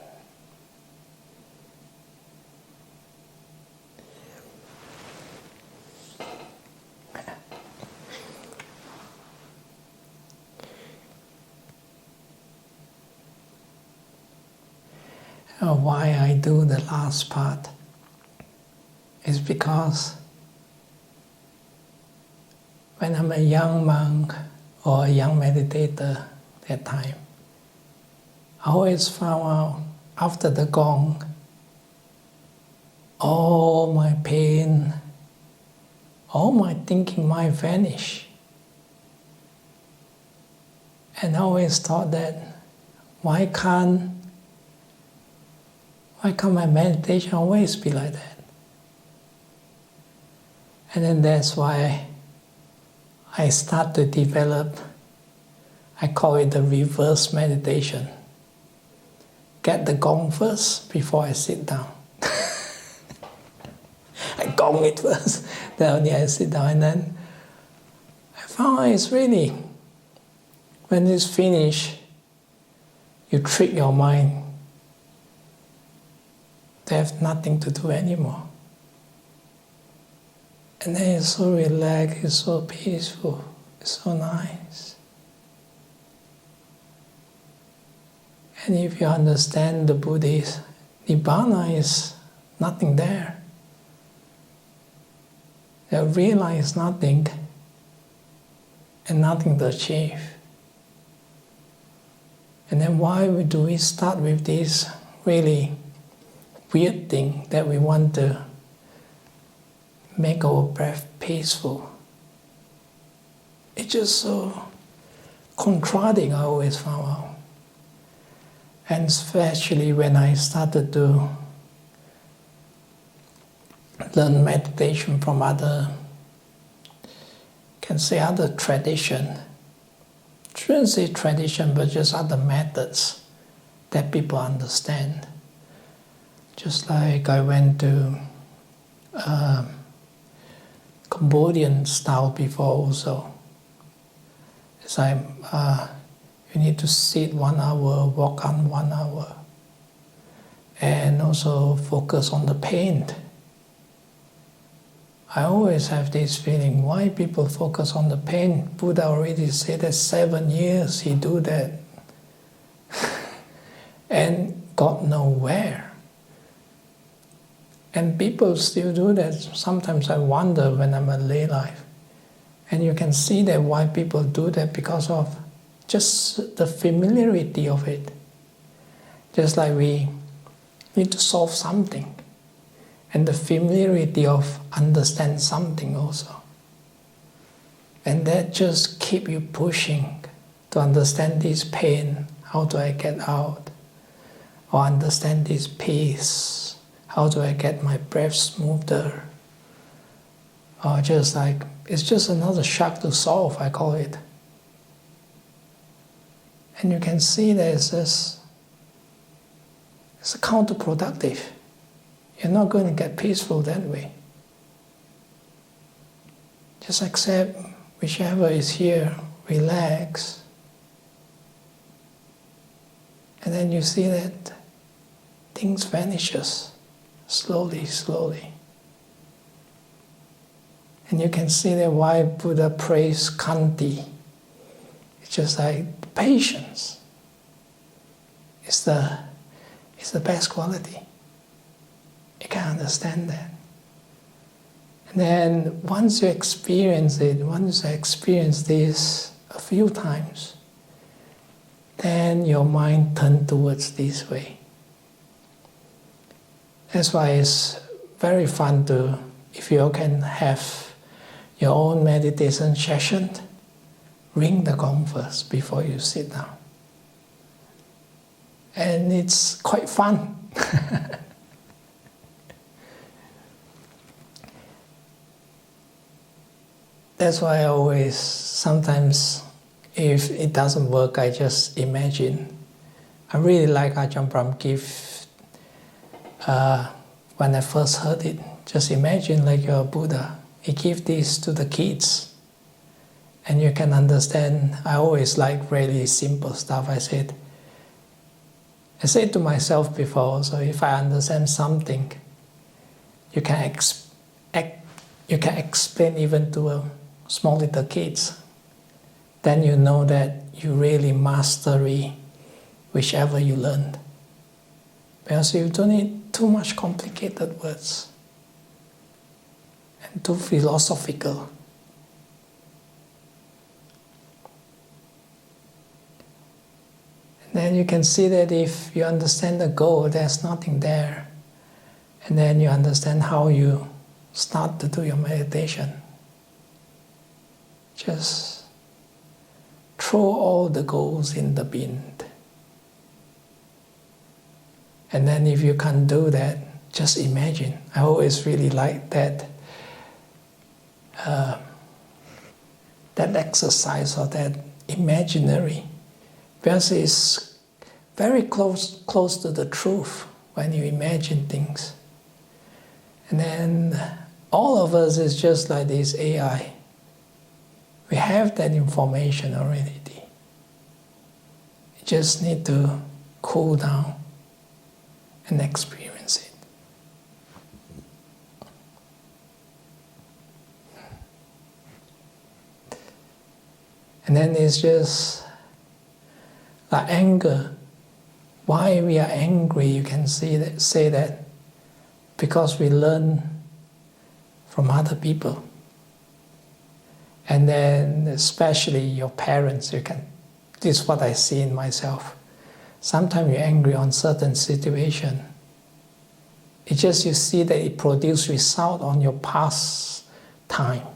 Why I do the last part is because when I'm a young monk or a young meditator that time, I always found out after the gong, all my pain, all my thinking might vanish. And I always thought that why can't my meditation always be like that? And then that's why I start to develop, I call it the reverse meditation. Get the gong first before I sit down. I gong it first, then only I sit down, and then I found it's really, when it's finished, you trick your mind. They have nothing to do anymore. And then it's so relaxed, it's so peaceful, it's so nice. And if you understand the Buddhist, Nibbana is nothing there. They realize nothing and nothing to achieve. And then why do we start with this really weird thing that we want to make our breath peaceful? It's just so contradicting, I always found out. And especially when I started to learn meditation from other tradition. Shouldn't say tradition, but just other methods that people understand. Just like I went to Cambodian style before also. It's like you need to sit 1 hour, walk on 1 hour, and also focus on the pain. I always have this feeling, why people focus on the pain? Buddha already said that 7 years he do that and got nowhere. And people still do that. Sometimes I wonder when I'm in lay life. And you can see that why people do that because of just the familiarity of it. Just like we need to solve something. And the familiarity of understand something also. And that just keep you pushing to understand this pain, how do I get out? Or understand this peace, how do I get my breath smoother? Or just like, it's just another shock to solve, I call it. And you can see that it's counterproductive. You're not going to get peaceful that way. Just accept whichever is here, relax. And then you see that things vanishes slowly, slowly. And you can see that why Buddha praised Khanti. It's just like patience. It's the best quality. You can understand that. And then once you experience it, once you experience this a few times, then your mind turns towards this way. That's why it's very fun to, if you can have your own meditation session, ring the gong first before you sit down. And it's quite fun. That's why I always, sometimes if it doesn't work, I just imagine. I really like Ajahn Brahm give, when I first heard it, just imagine like you're a Buddha. He gives this to the kids. And you can understand, I always like really simple stuff. I said to myself before, so if I understand something, you can explain even to a small little kids, then you know that you really mastery whichever you learned. Because you don't need too much complicated words and too philosophical. And then you can see that if you understand the goal, there's nothing there. And then you understand how you start to do your meditation. Just throw all the goals in the bin. And then if you can't do that, just imagine. I always really like that that exercise or that imaginary, because it's very close to the truth when you imagine things. And then all of us is just like this AI. We have that information already. You just need to cool down and experience it. And then it's just like anger. Why we are angry, you can say that because we learn from other people. And then especially your parents, this is what I see in myself. Sometimes you're angry on certain situation. It's just you see that it produces result on your past time.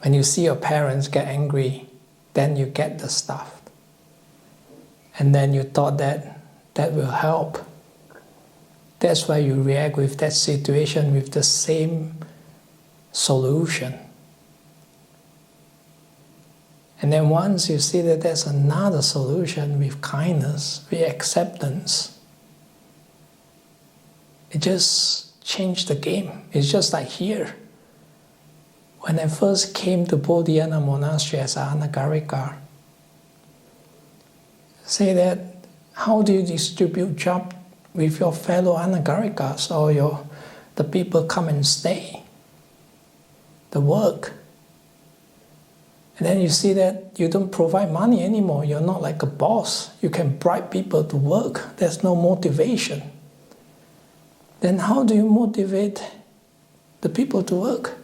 When you see your parents get angry, then you get the stuff. And then you thought that will help. That's why you react with that situation with the same solution. And then once you see that there's another solution with kindness, with acceptance, it just changed the game. It's just like here. When I first came to Bodhinyana Monastery as an anagarika, say that, how do you distribute job with your fellow anagarikas or the people come and stay? the work. And then you see that you don't provide money anymore. You're not like a boss. You can bribe people to work. There's no motivation. Then how do you motivate the people to work?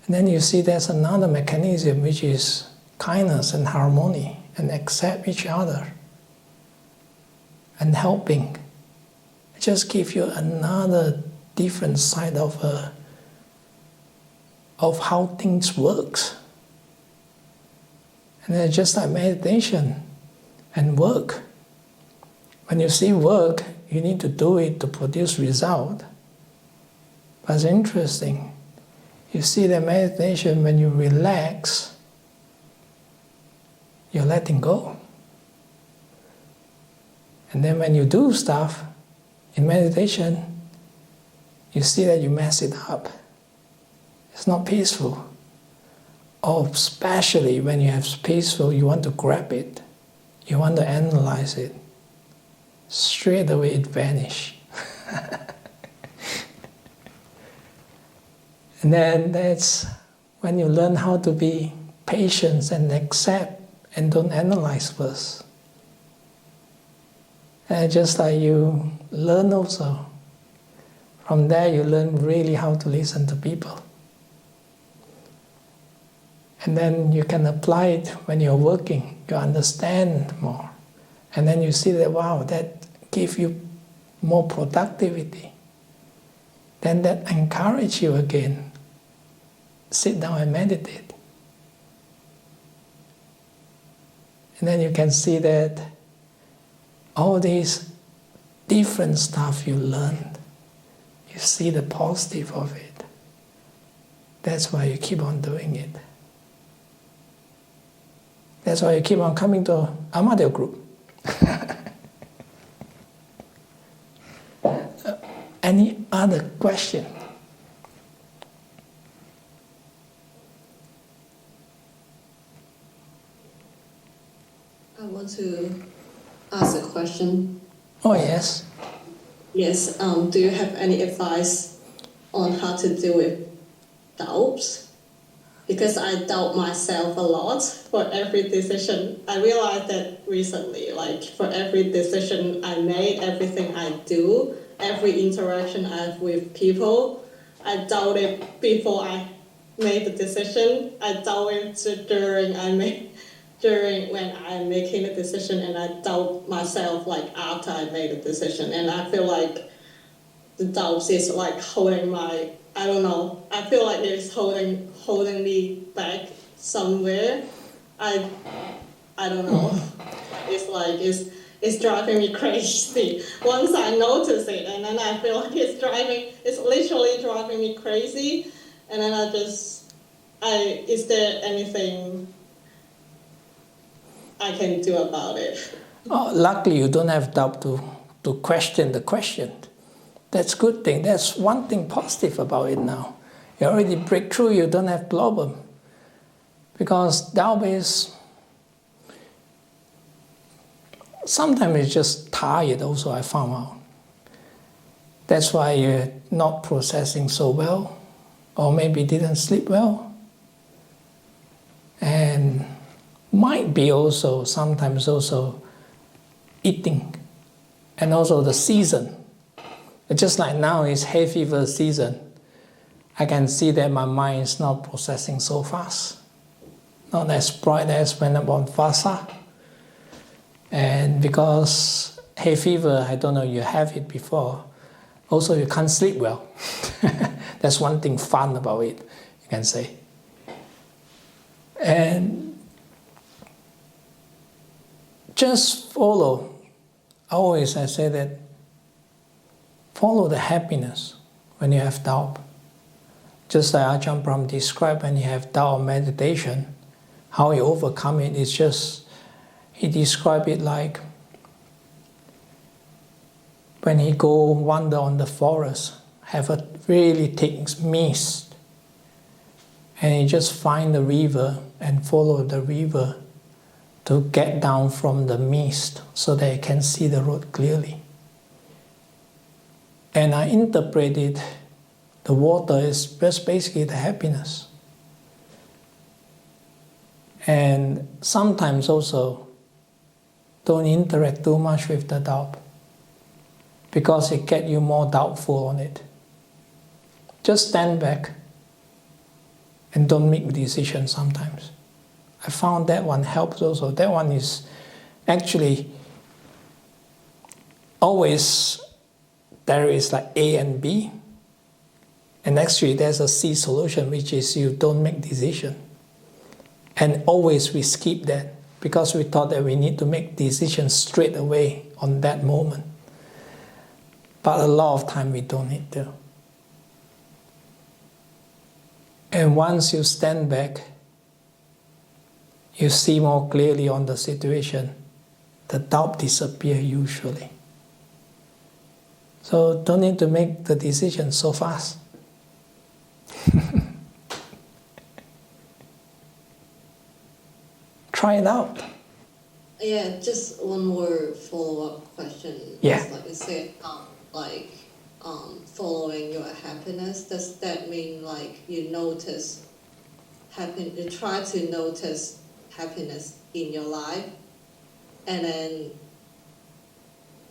And then you see there's another mechanism, which is kindness and harmony, and accept each other and helping. It just gives you another different side of how things works. And then just like meditation and work. When you see work, you need to do it to produce result. But it's interesting. You see that meditation, when you relax, you're letting go. And then when you do stuff in meditation, you see that you mess it up. It's not peaceful. Or especially when you have peaceful, you want to grab it. You want to analyze it. Straight away it vanishes. And then that's when you learn how to be patient and accept and don't analyze first. And just like you learn also. From there you learn really how to listen to people. And then you can apply it when you're working. You understand more. And then you see that, wow, that gives you more productivity. Then that encourages you again. Sit down and meditate. And then you can see that all these different stuff you learned, you see the positive of it. That's why you keep on doing it. That's why you keep on coming to Armadale Group. Any other question? I want to ask a question. Oh, yes. Yes, do you have any advice on how to deal with doubts? Because I doubt myself a lot for every decision. I realized that recently, like for every decision I made, everything I do, every interaction I have with people, I doubt it before I made the decision. I doubt it during when I'm making the decision, and I doubt myself like after I made the decision. And I feel like the doubts is like holding my, I don't know, I feel like it's holding me back somewhere. I don't know. It's like it's driving me crazy. Once I notice it, and then I feel like it's literally driving me crazy. And then is there anything I can do about it? Oh, luckily you don't have doubt to question the question. That's a good thing. That's one thing positive about it now. You already break through, you don't have problem. Because doubt is, sometimes it's just tired also, I found out. That's why you're not processing so well, or maybe didn't sleep well. And might be also, sometimes also eating, and also the season. Just like now it's hay fever season, I can see that my mind is not processing so fast. Not as bright as when I'm on Vasa. And because hay fever, I don't know, you have it before, also you can't sleep well. That's one thing fun about it, you can say. And just follow. Always I say that follow the happiness when you have doubt. Just like Ajahn Brahm described, when you have doubt meditation, how you overcome it is just, he described it like when he go wander on the forest, have a really thick mist, and he just find the river and follow the river to get down from the mist so that he can see the road clearly. And I interpreted The water is just basically the happiness. And sometimes also, don't interact too much with the doubt, because it gets you more doubtful on it. Just stand back and don't make decisions sometimes. I found that one helps also. That one is actually always there is like A and B, and actually there's a C solution, which is you don't make decision. And always we skip that because we thought that we need to make decisions straight away on that moment. But a lot of time we don't need to. And once you stand back, you see more clearly on the situation, the doubt disappears usually. So don't need to make the decision so fast. Try it out. Yeah, just one more follow-up question. Yeah. It's like you said, following your happiness, does that mean like you notice you try to notice happiness in your life, and then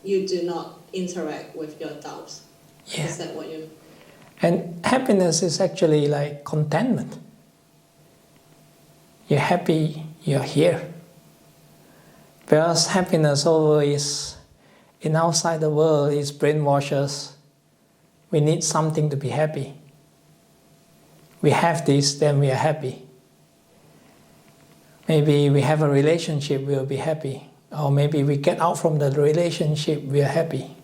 you do not interact with your doubts? Yeah. Is that what you mean? And happiness is actually like contentment. You're happy, you're here. Whereas happiness always, in outside the world, is brainwashes. We need something to be happy. We have this, then we are happy. Maybe we have a relationship, we'll be happy. Or maybe we get out from the relationship, we are happy.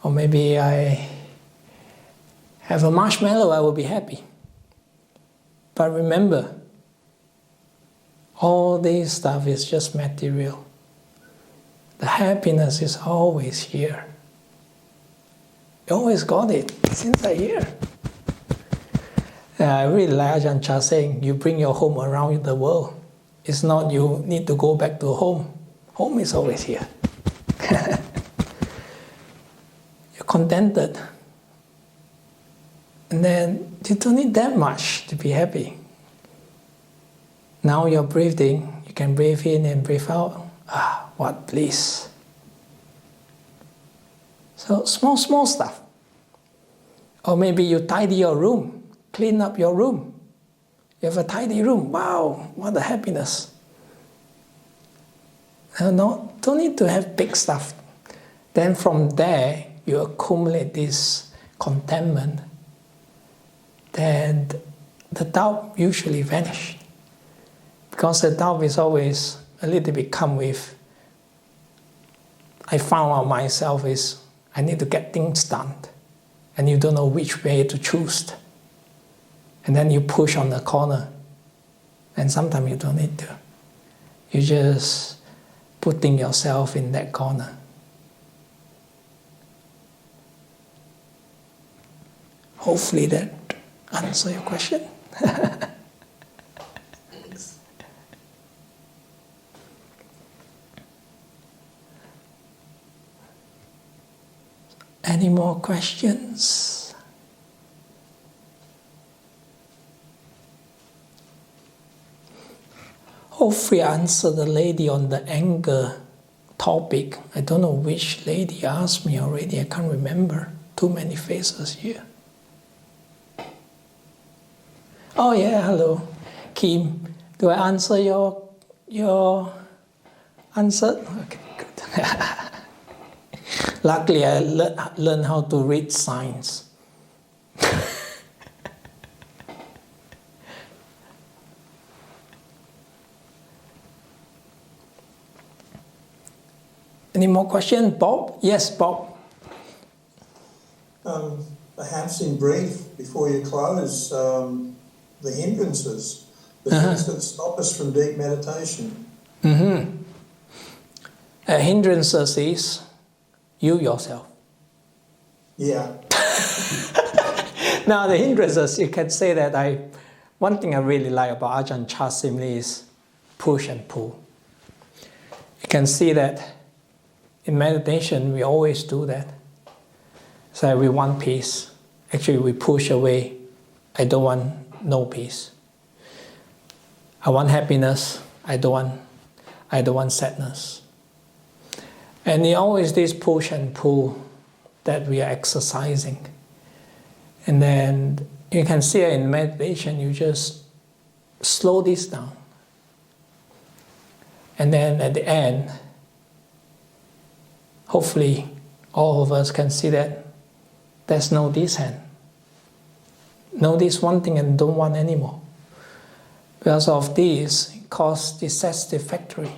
Or maybe I have a marshmallow, I will be happy. But remember, all this stuff is just material. The happiness is always here. You always got it. It's inside here. I really like Ajahn Chah saying, you bring your home around the world. It's not you need to go back to home. Home is always here. You're contented. And then you don't need that much to be happy. Now you're breathing, you can breathe in and breathe out. Ah, what bliss. So small stuff. Or maybe you tidy your room, clean up your room. You have a tidy room. Wow, what a happiness. No, don't need to have big stuff. Then from there, you accumulate this contentment. Then the doubt usually vanishes. Because the doubt is always a little bit come with, I found out myself is, I need to get things done. And you don't know which way to choose. And then you push on the corner. And sometimes you don't need to. You just putting yourself in that corner. Hopefully that answers your question. Thanks. Any more questions? Hopefully I answered the lady on the anger topic. I don't know which lady asked me already. I can't remember. Too many faces here. Oh yeah, hello. Kim, do I answer your answer? Okay, good. Luckily, I learned how to read signs. Any more questions? Bob? Yes, Bob. Perhaps in brief, before you close, the hindrances, the things that stop us from deep meditation. Hindrances is you yourself. Yeah. Now the hindrances, you can say that one thing I really like about Ajahn Chah simply is push and pull. You can see that in meditation we always do that. So we want peace, Actually, we push away. I don't want no peace. I want happiness. I don't want sadness. And it's always this push and pull that we are exercising. And then you can see in meditation, you just slow this down. And then at the end, hopefully all of us can see that there's no this hand. No this wanting and don't want anymore. Because of this, it causes dissatisfactory.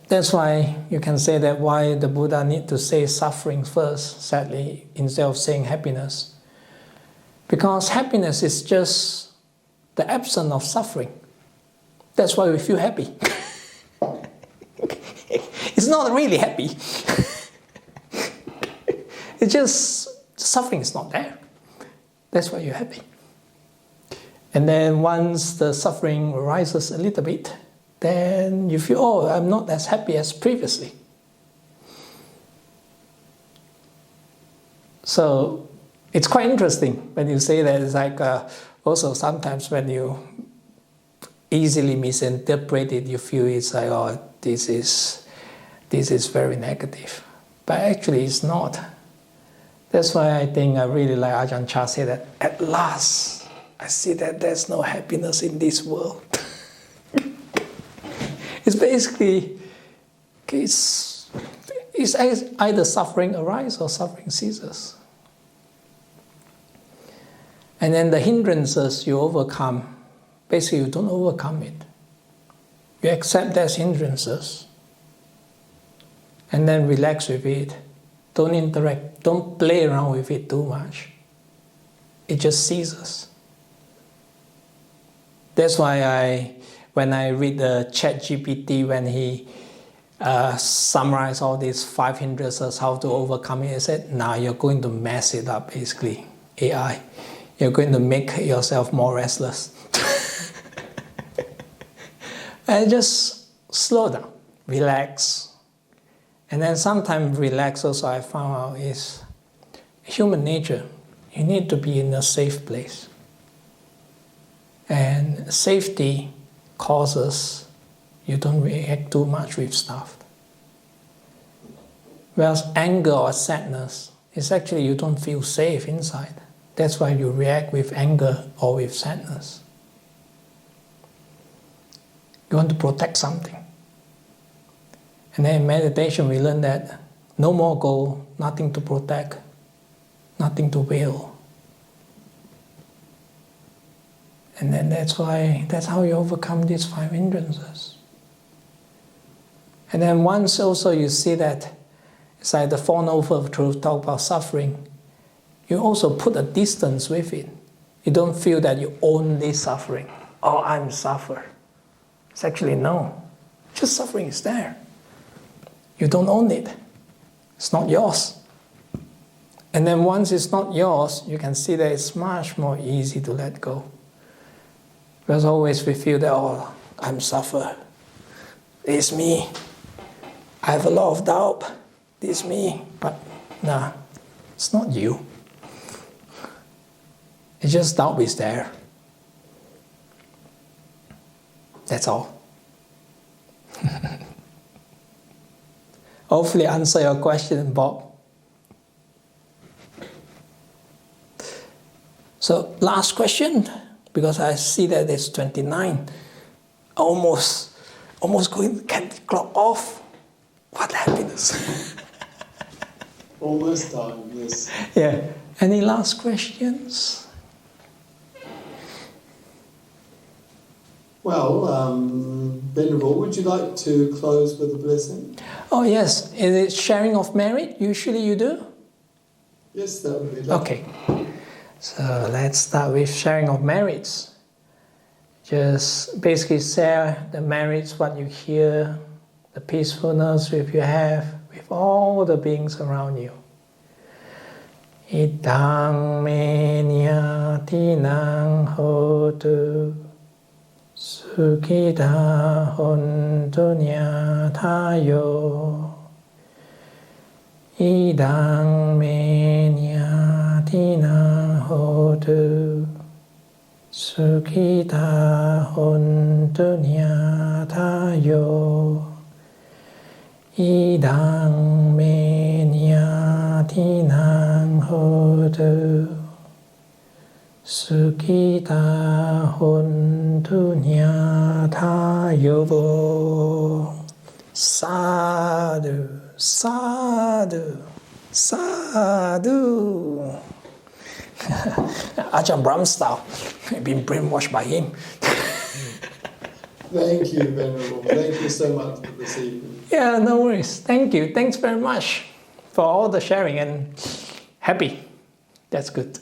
That's why you can say that why the Buddha need to say suffering first, sadly, instead of saying happiness. Because happiness is just the absence of suffering. That's why we feel happy. It's not really happy. It's just suffering is not there. That's why you're happy. And then once the suffering arises a little bit, then you feel, oh, I'm not as happy as previously. So it's quite interesting when you say that. It's like also sometimes when you easily misinterpret it, you feel it's like, oh, this is very negative. But actually it's not. That's why I think I really like Ajahn Chah say that, at last I see that there's no happiness in this world. It's basically, it's either suffering arises or suffering ceases. And then the hindrances you overcome, basically you don't overcome it. You accept there's hindrances and then relax with it. Don't interact, don't play around with it too much. It just ceases. That's why when I read the Chat GPT, when he summarized all these 5 hindrances, how to overcome it, he said, now you're going to mess it up, basically, AI. You're going to make yourself more restless. And just slow down, relax. And then sometimes relax also, I found out, is human nature. You need to be in a safe place. And safety causes you don't react too much with stuff. Whereas anger or sadness is actually you don't feel safe inside. That's why you react with anger or with sadness. You want to protect something. And then in meditation we learn that no more goal, nothing to protect, nothing to will. And then that's how you overcome these 5 hindrances. And then once also you see that, it's like the Four Noble Truths talk about suffering, you also put a distance with it. You don't feel that you own this suffering. Oh, I'm suffer. It's actually no. Just suffering is there. You don't own it. It's not yours. And then once it's not yours, you can see that it's much more easy to let go. Because always we feel that, oh, I'm suffer. It's me. I have a lot of doubt. It's me. But nah, it's not you. It's just doubt is there. That's all. Hopefully answer your question, Bob. So last question, because I see that it's 29. Almost going, can the clock off? What happiness. Almost done, yes. Yeah. Any last questions? Well, Venerable, would you like to close with a blessing? Oh yes, is it sharing of merit? Usually you do? Yes, that would be lovely. Okay, so let's start with sharing of merits. Just basically share the merits, what you hear, the peacefulness which you have with all the beings around you. Idang me nyatinang hotu Sukhita hontu nyatayo Idang me nyatina hotu Sukhita hontu nyatayo Idang me nyatina hotu Sukhita hontu nyatayo. Sadhu, sadhu, sadhu. Ajahn Brahm style. I've been brainwashed by him. Thank you, Venerable. Thank you so much for this evening. Yeah, no worries. Thank you. Thanks very much for all the sharing and happy. That's good.